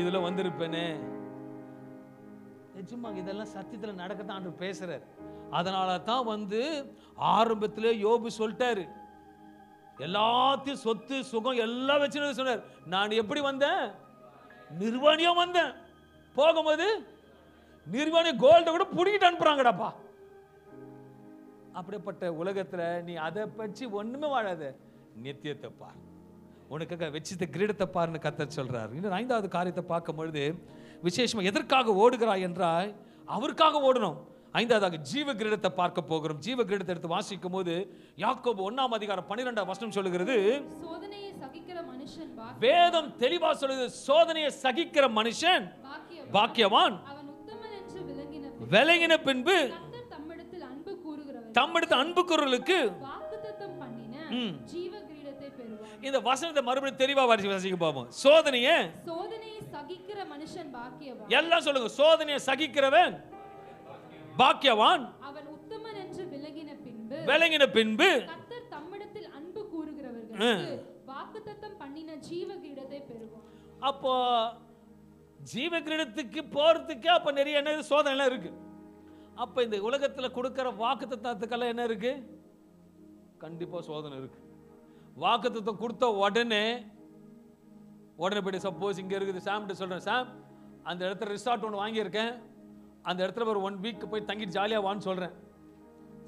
இதுல வந்திருப்பேனே. நிஜமாங்க இதெல்லாம் சத்தியத்தில் நடக்கத்தான் ஆண்டு பேசுறாரு. அதனால தான் வந்து ஆரம்பத்திலே யோபு சொல்லிட்டாரு, எல்லாத்தையும் சொத்து சுகம் எல்லாம் வச்சுன்னு சொன்னார். நான் எப்படி வந்தேன்? நிர்வாணியா வந்தேன், போகும்போது நிர்வாணி கோல்ட கூட புடிக்கிட்டு அனுப்புறாங்கடாப்பா. அப்படிப்பட்ட உலகத்துல நீ அதை பற்றி ஒண்ணுமே வாழாத, நித்தியத்தை பார், உனக்காக வெச்சித்த கிரீடத்தை பாருன்னு கர்த்தர் சொல்றார். இன்னும் 5வது காரியத்தை பார்க்கும் பொழுது விசேஷமா எதற்காக ஓடுகிறாய் என்றால் அவருக்காக ஓடணும். 5வது ஜீவ கிரீடத்தை பார்க்க போகிறோம். ஜீவ கிரீடத்தை எடுத்து வாசிக்கும் போது யாக்கோபு 1:12 சொல்லுகிறது, சோதனையை சகிக்கிற மனுஷன் வேதம் தெளிவா சொல்லுது, சோதனையை சகிக்கிற மனுஷன் பாக்கியவான், அவன் உத்தமன் என்று விளங்கின பின்பு தம்மிடத்தில் அன்பு கூறுவர்களுக்கு வாக்குத்தத்தம் பண்ணின ஜீவ கிரீடத்தை பெறுவான். இந்த வசனத்தை மறுபடியும் தெளிவா வாசிக்க பார்ப்போம். சோதனையை சகிக்கிற மனுஷன் பாக்கியவான். எல்லாம் சொல்லுங்க, சோதனையை சகிக்கிறவன் பாக்கியவான், அவன் உத்தமன் என்று விளங்கின பின்பு கர்த்தர் தம்மிடத்தில் அன்பு கூறுகிறவர்களுக்கு வாக்குத்தத்தம் பண்ணின ஜீவ கிரீடத்தை பெறுவான். அப்போ ஜீவ கிரீடத்துக்கு போறதுக்கு அப்ப நிறைய என்ன சோதனை எல்லாம் இருக்கு. அப்ப இந்த உலகத்துல கொடுக்கிற வாக்குத்தத்தத்துக்கெல்லாம் என்ன இருக்கு? கண்டிப்பா சோதனை இருக்கு. வாக்குத்தத்தம் கொடுத்த உடனே போய் சப்போஸ் இங்க இருக்குது சாம் சொல்றேன், சாம் அந்த இடத்துல ரிசார்ட் ஒன்று வாங்கியிருக்கேன், அந்த இடத்துல ஒரு 1 வீக் போய் தங்கிட்டு ஜாலியா வான்னு சொல்றேன்.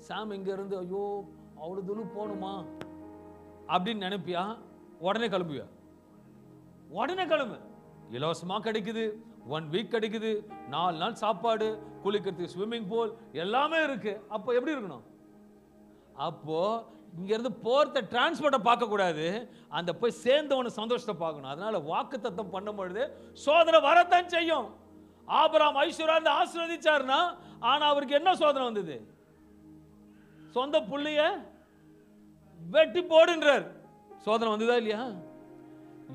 சாம் இங்க இருந்து ஐயோ அவ்வளவு தூரம் போகணுமா அப்படின்னு நினைப்பியா? உடனே கிளம்புவியா? உடனே கிளம்பு. இலவசமா கிடைக்குது, 1 வீக் கிடைக்குது, 4 நாள் சாப்பாடு, குளிக்கிறதுக்கு ஸ்விம்மிங் பூல் எல்லாமே இருக்கு. அப்போ எப்படி இருக்கணும்? அப்போ இங்க இருந்து போறத டிரான்ஸ்போர்ட்டை பார்க்க கூடாது, அந்த போய் சேர்ந்தவன சந்தோஷத்தை பார்க்கணும். அதனால வாக்குத்தத்தம் பண்ணும் பொழுது சோதனை வரத்தான் செய்யும். ஆபிரகாம் ஐஸ்வர்யா ஆசீர்வதிச்சாருன்னா, ஆனா அவருக்கு என்ன சோதனை வந்தது? சொந்த புள்ளைய வெட்டி போடுன்றார். சோதனை வந்ததா இல்லையா?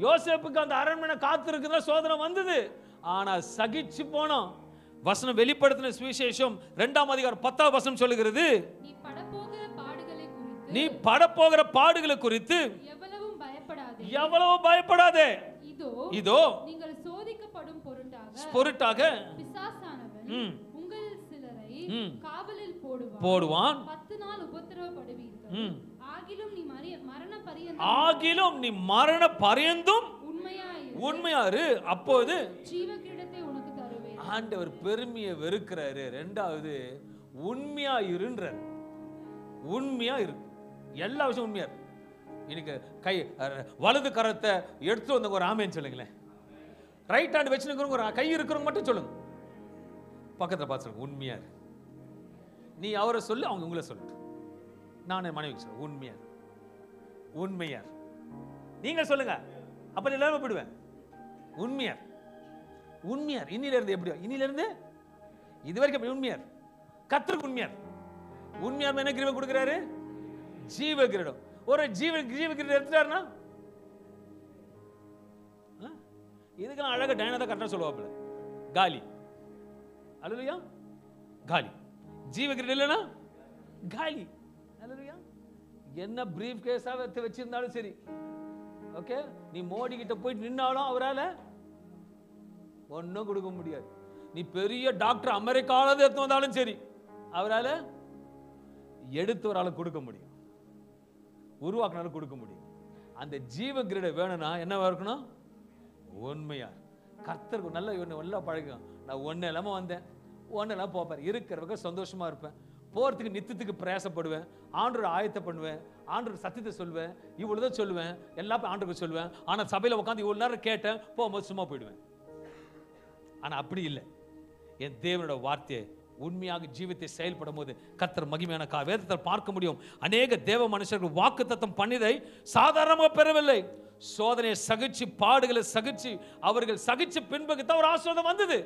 யோசேப்புக்கு அந்த அரண்மனை காத்து இருக்குதா, சோதனை வந்தது, ஆனா சகிச்சு போனோம். வசனம் வெளிப்படுத்தின சுவிசேஷம் 2:10 சொல்லுகிறது, நீ படப்போகிற பாடுகளை குறித்து எவ்வளவு பயப்படாதே. இதோ நீங்கள் சோதிக்கப்படும் பொருட்டாக பிசாசானவன் உங்கள் சிலரை காவலில் போடுவான். 10 நாள் உபத்திரவப்படுவீர்கள். ஆகிலும் நீ மரண பரியந்தும் உண்மையாரு, அப்போது ஜீவ கிரீடத்தை உனக்கு தருவேன். ஆண்டவர் பெருமையை வெறுக்கிறாரு. 2வது உண்மையா இருன்றார். உண்மையா இரு, எல்லா விஷயம் உண்மையா இரு. இன்னைக்கு கை வலது கரத்தை எடுத்து வந்த ஒரு ஆமேன்னு சொல்லுங்களேன். ரைட் ஹேண்ட் வச்சுருக்கிறவங்க ஒரு கை இருக்கிறவங்க மட்டும் சொல்லுங்க, பக்கத்தில் பார்த்து சொல்லுங்க, உண்மையா இரு. நீ அவரை சொல்லு, அவங்க உங்களை சொல்லு. நான் என் மனைவிக்கு சொல்லுவேன், உண்மையா உண்மையார். நீங்க சொல்லுங்க, அப்ப எல்லாரும் போயிடுவேன். உண்மையார் உண்மையார். இன்னில இருந்து எப்படி? இன்னில இருந்து இது வரைக்கும் உண்மையார். கர்த்தருக்கு உண்மையார். உண்மையார் என்ன கிரீடம் கொடுக்கிறாரு? ஜீவ கிரீடம். ஒரு ஜீவ கிரீடம் எடுத்துட்டாருன்னா இதுக்கெல்லாம் அழகா டைனா தான் கரெக்டா சொல்லுவாப்புல, காலி. அல்லேலூயா, காலி. ஜீவ கிரீடம் இல்லைன்னா காலி. அல்லேலூயா. என்ன பிரீஃப் கேஸா வச்சிருந்தாலும் சரி, ஓகே, நீ மோடி கிட்ட போயிட்டு நின்னாலும் அவரால் ஒன்றும் கொடுக்க முடியாது. நீ பெரிய டாக்டர் அமெரிக்காவில் எடுத்து வந்தாலும் சரி, அவரால் எடுத்து ஒரு ஆள் கொடுக்க முடியும், உருவாக்கினாலும் கொடுக்க முடியும். அந்த ஜீவ கிரீட வேணும்னா என்னவா இருக்கணும்? உண்மையா. கர்த்தருக்கு நல்லா பழகும். நான் ஒன்று இல்லாமல் வந்தேன், ஒன்று இல்லாமல் போப்பேன், இருக்கிறவங்க சந்தோஷமா இருப்பேன், போறதுக்கு நித்தியத்துக்கு பிரயாசப்படுவேன், ஆண்டவர் ஆயத்தை பண்ணுவேன், ஆண்டவர் சத்தியத்தை சொல்லுவேன், இவ்வளவுதான் சொல்லுவேன், எல்லாமே ஆண்டவருக்கு சொல்லுவேன். ஆனால் சபையில் உட்காந்து இவ்வளோ நேரம் கேட்டேன், போகும்போது சும்மா போயிடுவேன். ஆனால் அப்படி இல்லை. என் தேவனோட வார்த்தையை உண்மையாக ஜீவித்தை செயல்படும் போது கர்த்தர் மகிமையான வேதத்தில் பார்க்க முடியும். அநேக தேவ மனுஷர்கள் வாக்குத்தத்தம் பண்ணியதை சாதாரணமாக பெறவில்லை. சோதனையை சகிச்சு, பாடுகளை சகிச்சு, அவர்கள் சகிச்சு பின்பகுத்தான் ஒரு ஆசீர்வாதம் வந்தது.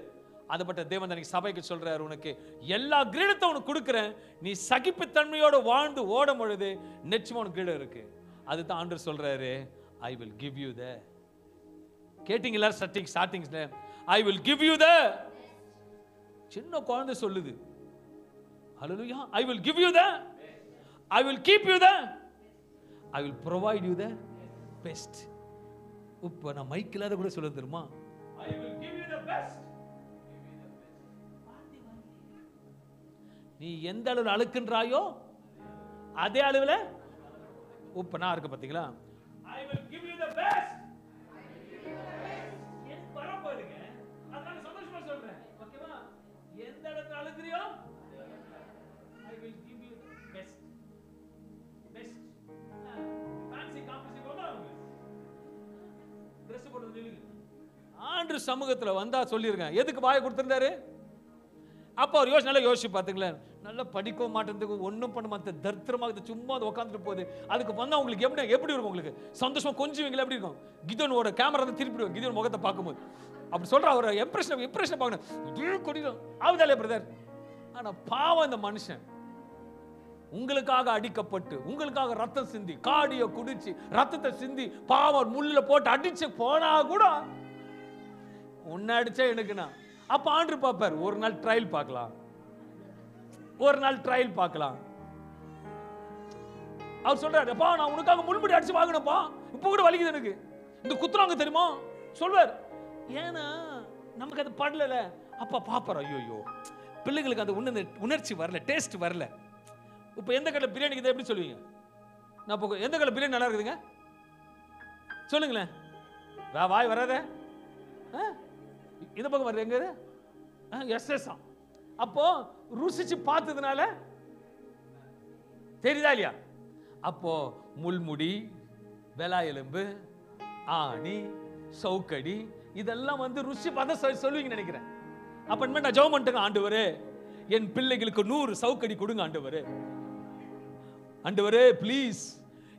அதுபட்ட தேவன் அன்னைக்கு சபைக்கு சொல்றாரு, உனக்கு எல்லா கிரீடத்தை உனக்கு கொடுக்குறேன், நீ சகிப்புத்தன்மையோடு வாழ்ந்து ஓடும் பொழுது நிச்சயமா உனக்கு கிரீடம் இருக்கு. அதுதான் ஆண்டவர் சொல்றாரு, I will give you the. கேட்டீங்களா? ஸ்டார்டிங்ஸ்ல I will give you the. சின்ன குழந்தை சொல்லுது, hallelujah, I will give you the, I will keep you the, I will provide you the best. இப்போ நான் மைக் இல்லாத கூட சொல்ல தெரியுமா? I will give you the best. நீ எந்த அளவில் அழுக்கின்றாயோ அதே அளவில் உப்பனா இருக்கு. பார்த்தீங்களா? I will give you the best. என் பரம்பரை அழுகிறியா? I will give you the best. Best. Fancy competition கொண்டாடுங்க. Dress போட்டு நில்லுங்க. ஆண்டு சமூகத்துல வந்தா சொல்லிருங்க. எதுக்கு வாயை கொடுத்திருந்தாரு? அப்ப அவர் நல்லா யோசிச்சு பாத்துங்களேன். நல்லா படிக்கவும் மாட்டேங்குது, ஒன்றும் பண்ண மாட்டேன், தரித்திரமாக சும்மா அது உட்காந்துட்டு போகுது. அதுக்கு வந்தா உங்களுக்கு எப்படி இருக்கும்? உங்களுக்கு சந்தோஷமா கொஞ்சம் எப்படி இருக்கும்? கிதோனோட கேமரா வந்து திருப்பிடுவோம் கிதோன் முகத்தை பார்க்கும்போது. அப்படி சொல்ற அவர் இம்ப்ரெஷன் பார்க்கணும். ஆகுதாலே பிரதர்? ஆனா பாவம் இந்த மனுஷன் உங்களுக்காக அடிக்கப்பட்டு, உங்களுக்காக ரத்தம் சிந்தி, காடிய குடிச்சு ரத்தத்தை சிந்தி பாவம் முள்ளுல போட்டு அடிச்சு போனா கூட உன்னை அடிச்சா எனக்குண்ணா. அப்ப ஆண்டு பார்ப்பார், ஒரு நாள் ட்ரையல் பார்க்கலாம், ஒரு நாள் ட்ரையல் பார்க்கலாம். அவர் சொல்றாரு, அப்பா நான் உனக்காக முள்முடி அடிச்சு வாங்கினப்பா, இப்ப கூட வலிக்குது எனக்கு, இந்த குத்துறாங்க தெரியுமா சொல்வார். ஏன்னா நமக்கு அது படல. அப்பா பாப்பார், ஐயோ பிள்ளைங்களுக்கு அந்த உணர்ச்சி வரல, டேஸ்ட் வரல. இப்ப எந்த கடையில் பிரியாணிக்கு இதை எப்படி சொல்லுவீங்க? நான் இப்போ எந்த கடையில் பிரியாணி நல்லா இருக்குதுங்க சொல்லுங்களேன். வாய் வராத, இந்த பக்கம் வருது எங்க? எஸ். அப்போ ருசிச்சு பார்த்ததுனால தெரியுதா இல்லையா? அப்போ முள்முடி, வெலா எலும்பு, ஆணி, சவுக்கடி இதெல்லாம் வந்து ருசி பார்த்து சொல்லுவீங்க நினைக்கிறேன். அப்ப நான் ஜெபம் பண்ணிட்டேங்க, ஆண்டவரே என் பிள்ளைகளுக்கு 100 சவுக்கடி கொடுங்க ஆண்டவரே. ஆண்டவரே ப்ளீஸ்,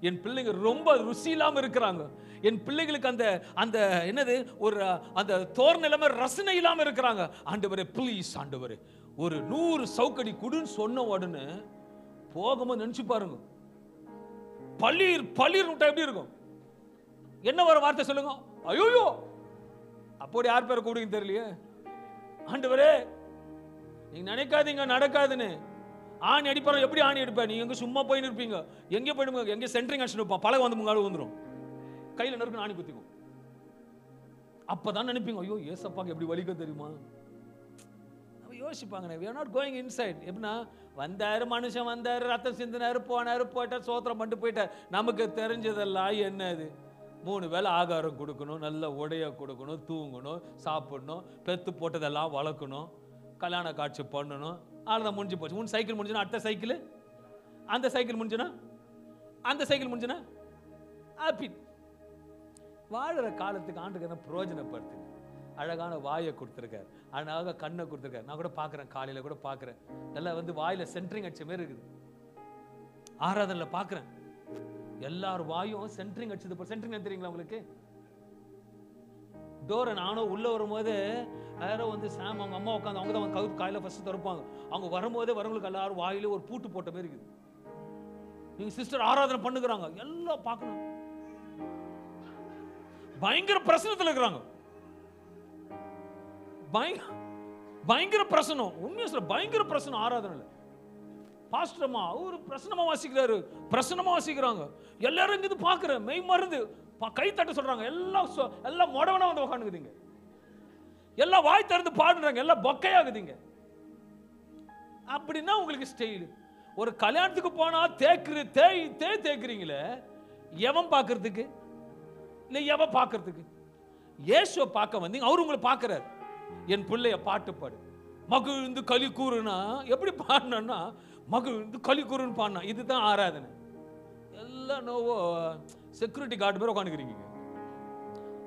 என் பிள்ளைங்க ரொம்ப ருசி இல்லாம இருக்கிறாங்க, என் பிள்ளைகளுக்கு அந்த அந்த என்னது ஒரு அந்த தோர் நிலைமை ரசனை இல்லாம இருக்கிறாங்க ஆண்டவரே ப்ளீஸ் ஆண்டவரே ஒரு 100 சவுக்கடி குடுன்னு சொன்ன உடனே போகும்போது நினைச்சு பாருங்க, பள்ளீர் விட்டா எப்படி இருக்கும்? என்ன ஒரு வார்த்தை சொல்லுங்க, ஐயோ அப்படி யார் பேரை கூடுங்க தெரியலையே. ஆண்டவரே நீங்க நினைக்காதீங்க நடக்காதுன்னு. ஆணி அடிப்பாரு, எப்படி ஆணி அடிப்பா? நீங்க எங்க சும்மா போயின்னு இருப்பீங்க, எங்கே போயிடுங்க, எங்க சென்ட்ரிங் அடிச்சு இருப்பா, பழக வந்து முங்காடு வந்துடும், கையில நறுக்கு ஆணி குத்திக்கும். அப்பதான் நினைப்பீங்க, ஐயோ ஏசப்பாக்கு எப்படி வலிக்கும் தெரியுமா? யோசிப்பாங்க, we are not going inside. எப்படின்னா வந்தாரு மனுஷன், வந்தாரு ரத்தம் சிந்தினாரு, போனாரு, போயிட்டார், சோத்திரம் பண்ணிட்டு போயிட்டார். நமக்கு தெரிஞ்சதெல்லாம் என்னது? 3 வேளை ஆகாரம் கொடுக்கணும், நல்ல உடைய கொடுக்கணும், தூங்கணும், சாப்பிடணும், பெத்து போட்டதெல்லாம் வளர்க்கணும், கல்யாண காட்சி பண்ணணும். ஆளுதான் முடிஞ்சு போச்சு. 3 சைக்கிள் முடிஞ்சுனா அடுத்த சைக்கிள், அந்த சைக்கிள் முடிஞ்சுனா அந்த சைக்கிள் முடிஞ்சுனா ஹாப்பி. வாழற காலத்துக்கு ஆண்டுக்கு என்ன பிரயோஜனப்படுத்துங்க. அழகான வாயை கொடுத்துருக்காரு, அழகாக கண்ணை கொடுத்துருக்காரு. நான் கூட பார்க்குறேன், காலையில் கூட பார்க்குறேன், நல்லா வந்து வாயில சென்ட்ரிங் அடிச்ச மாதிரி இருக்குது. ஆராதனையில் பார்க்குறேன், எல்லாரும் வாயும் சென்ட்ரிங் அடிச்சது. சென்ட்ரிங் தெரியுங்களா உங்களுக்கு? டோரை நானும் உள்ளே வரும்போது யாரோ வந்து சாம் அவங்க அம்மா உட்காந்து, அவங்க தான் கவுத்து காலையில் ஃபஸ்ட்டு திறப்பாங்க. அவங்க வரும்போதே வரவங்களுக்கு எல்லாரும் வாயிலே ஒரு பூட்டு போட்ட மாதிரி இருக்குது. நீங்கள் சிஸ்டர் ஆராதனை பண்ணுகிறாங்க, எல்லாம் பார்க்கணும், பயங்கர பிரசனத்தில் இருக்கிறாங்க, பயங்கர பிரசனம். உண்மையா சொல்ல பயங்கர பிரசனம். ஆராதனையில் பாஸ்டர்மா அவரு பிரசனமா வாசிக்கிறாரு, பிரசனமா வாசிக்கிறாங்க. எல்லாரும் இங்கிருந்து பார்க்குறேன், மெய் மருந்து கை தட்ட சொல்றாங்க, எல்லாம் மொடவனா வந்து உட்காந்துக்குதுங்க, எல்லாம் வாய் திறந்து பாடுறாங்க, எல்லாம் பொக்கையாகுதுங்க. அப்படின்னா உங்களுக்கு ஸ்டைல். ஒரு கல்யாணத்துக்கு போனா தேய்க்கிறீங்களே, எவன் பார்க்கறதுக்கு இல்லை எவன் பார்க்கறதுக்கு? இயேசுவை பார்க்க வந்தீங்க, அவரு உங்களை பார்க்கிறார். என் பிள்ளைய பாட்டு பாடு, மகிழ்ந்து களி கூறுனா எப்படி பாடினா, மகிழ்ந்து களி கூறுன்னு பாடினா. இதுதான் ஆராதனை. எல்லாம் நோவோ செக்யூரிட்டி கார்டு பேர் உட்காந்துக்கிறீங்க.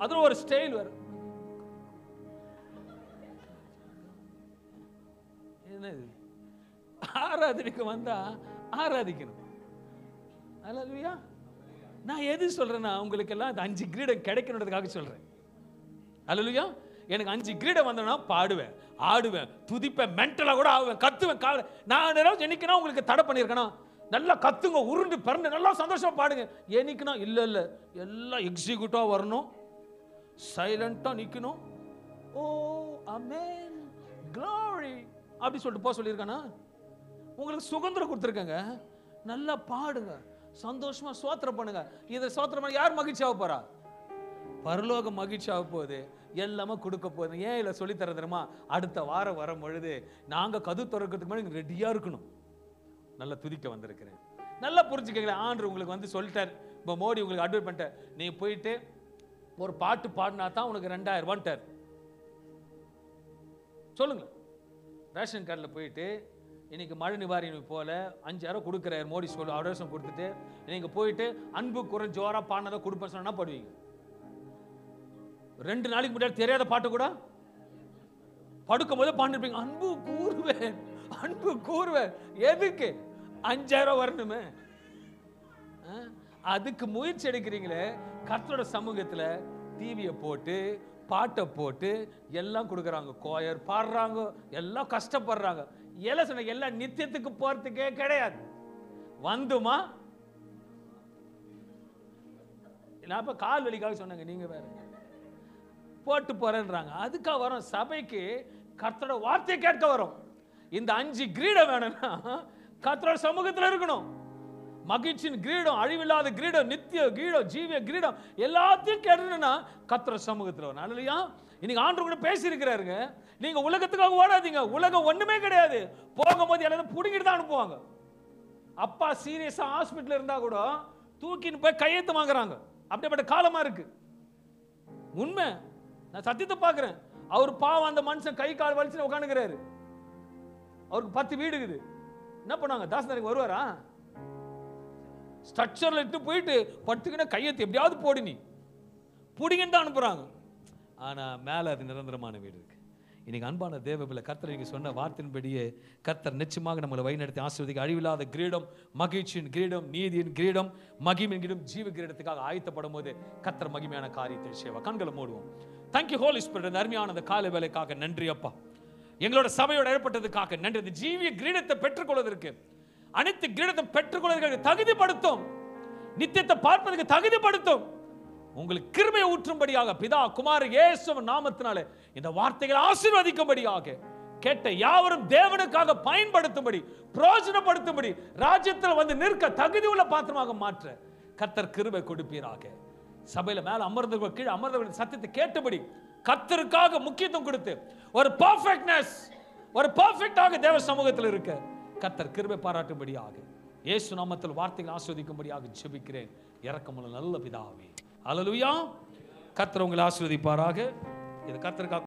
அதுல ஒரு ஸ்டைல் வேற. என்னது? ஆராதனைக்கு வந்தா ஆராதிக்கணும். அல்லேலூயா. நான் எது சொல்றேன்னா, உங்களுக்கு எல்லாம் 5 கிரீடம் கிடைக்கணுன்றதுக்காக சொல்றேன். அல்லேலூயா. எனக்கு 5 கிரீடம் வந்தனா பாடுவேன், ஆடுவேன், துதிப்பேன், மென்டலா கூட ஆவேன், கத்துவேன். நான் என்னைக்குன்னா உங்களுக்கு தடை பண்ணியிருக்கேனா, நல்லா கத்துங்க, உருண்டு பிறந்து நல்லா சந்தோஷமா பாடுங்க. என்னைக்குன்னா இல்ல எல்லாம் எக்ஸிக்யூட்டா வரணும், சைலண்டா நிக்கணும். ஓ ஆமென் glory அப்படி சொல்லிட்டு போக சொல்லியிருக்கானா? உங்களுக்கு சுதந்திரம் கொடுத்துருக்கங்க, நல்லா பாடுங்க, சந்தோஷமா சோத்திரம் பண்ணுங்க. இதை சோத்திரம் பண்ண யார் மகிழ்ச்சி ஆக போறா? பரலோக மகிழ்ச்சி ஆக போகுது, எல்லாமே கொடுக்க போகுது. ஏன் இல்லை சொல்லி தர தெரியுமா? அடுத்த வாரம் வரும் பொழுது நாங்கள் கது திறக்கிறதுக்கு முன்னாடி ரெடியாக இருக்கணும். நல்லா துதிக்க வந்திருக்கிறேன். நல்லா புரிஞ்சுக்கங்களேன். ஆண்டவர் உங்களுக்கு வந்து சொல்லிட்டார், இப்போ மோடி உங்களுக்கு அட்வைஸ் பண்ணிட்டார், நீ போயிட்டு ஒரு பாட்டு பாடினா தான் உனக்கு 2000 ரூபான்ட்டார். சொல்லுங்க, ரேஷன் கார்டில் போயிட்டு இன்னைக்கு மழை நிவாரணி போல 5000 கொடுக்குறாரு மோடி சொல்லு அவரேசம் கொடுத்துட்டு நீங்க போயிட்டு அன்பு குறை ஜோரா பாடினதை கொடுப்பேன்னு சொன்னா பாடுவீங்க. 2 நாளைக்கு முன்னாடி தெரியாத பாட்டு கூட படுக்கும் போது பாண்டிருப்பீங்க. அன்பு கூறுவேன், அன்பு கூறுவேன். எதுக்கு? 5000 வரணுமே. அதுக்கு முயற்சி எடுக்கிறீங்களே. கர்த்தரோட சமூகத்துல டிவியை போட்டு பாட்டை போட்டு எல்லாம் கொடுக்குறாங்க, கோயர் பாடுறாங்க, எல்லாம் கஷ்டப்படுறாங்க. எல்லாம் நித்தியத்துக்கு போறதுக்கே கிடையாது. வந்துமா நான் இப்ப கால் வலிக்காக சொன்னாங்க, நீங்க வேற போட்டு போறேன்றாங்க. அதுக்காக வரும் சபைக்கு, கர்த்தரோட வார்த்தையை கேட்க வரும். இந்த 5 கிரீடம் வேணும்னா கர்த்தரோட சமூகத்தில் இருக்கணும். மகிழ்ச்சியின் கிரீடம், அழிவில்லாத கிரீடம், நித்திய கிரீடம், ஜீவிய கிரீடம் எல்லாத்தையும் கேட்டணும்னா கர்த்தரோட சமூகத்தில் வரும். அல்லேலூயா. இன்னைக்கு ஆண்டவர் கூட பேசி இருக்கிறாருங்க. நீங்க உலகத்துக்காக ஓடாதீங்க. உலகம் ஒண்ணுமே கிடையாது. போகும்போது எல்லாரும் புடிங்கிட்டு தான் அனுப்புவாங்க. அப்பா சீரியஸா ஹாஸ்பிட்டல் இருந்தா கூட தூக்கின்னு போய் கையெழுத்து வாங்குறாங்க. அப்படிப்பட்ட காலமா இருக்கு. உண்மை, நான் சத்தியத்தை பார்க்கிறேன். அவர் பாவம், அந்த மனுஷன் கை கால் வலிச்சு உட்காந்துக்கிறாரு. அவருக்கு 10 வீடு இருக்குது. என்ன பண்ணாங்க? தாசனாருக்கு வருவாரா? ஸ்ட்ரக்சர்ல இட்டு போயிட்டு படுத்துக்கின கையெழுத்து எப்படியாவது போடு, நீ புடிங்கன்னு தான் அனுப்புறாங்க. ஆனா மேல அது நிரந்தரமான வீடு இருக்கு. இன்னைக்கு அன்பான தேவபிள்ளை, கர்த்தர் நீங்க சொன்ன வார்த்தையின்படியே கர்த்தர் நிச்சயமாக நம்மளை வழிநடத்தி ஆசீர்வதிக்க அழிவில்லாத கிரீடம், மகிழ்ச்சியின் கிரீடம், நீதியின் கிரீடம், மகிமையின் கிரீடம், ஜீவ கிரீடத்துக்காக ஆயத்தப்படும் போது கர்த்தர் மகிமையான காரியத்தை செய்வார். கண்களை மூடுவோம். Thank you holy spirit. இந்த அருமையான அந்த காலை வேலைக்காக நன்றி அப்பா. எங்களோட சபையோட ஏற்பட்டதுக்காக நன்றி. இந்த ஜீவிய கிரீடத்தை பெற்றுக்கொள்வதற்கு, அனைத்து கிரீடத்தை பெற்றுக்கொள்வதற்கு தகுதிப்படுத்தும், நித்தியத்தை பார்ப்பதற்கு தகுதிப்படுத்தும். உங்களுக்கு கிருபையை ஊற்றும்படியாக பிதா குமார இயேசு நாமத்தினாலே இந்த வார்த்தைகளை ஆசீர்வதிக்கும்படியாக கேட்ட யாவரும் தேவனுக்காக பயன்படுத்தும்படி, பிரயோஜனப்படுத்தும்படி, ராஜ்யத்தில் வந்து நிற்க தகுதி உள்ள பாத்திரமாக மாற்ற கர்த்தர் கிருபை கொடுப்பீராக. சபையில மேல அமர்ந்தவர்கள் கீழே அமர்ந்தவர்கள் சத்தியத்தை கேட்டபடி கர்த்தருக்காக முக்கியத்துவம் கொடுத்து ஒரு பெர்ஃபெக்ட்னஸ், ஒரு பெர்ஃபெக்ட்டாக தேவ சமூகத்தில் இருக்க கர்த்தர் கிருபை பாராட்டும்படியாக இயேசு நாமத்தில் வார்த்தைகளை ஆசீர்வதிக்கும்படியாக ஜெபிக்கிறேன். இரக்கமுள்ள நல்ல பிதாவே. அல்லேலூயா. கர்த்தர் உங்களை ஆசீர்வதிப்பாராக. இது கர்த்தருக்காக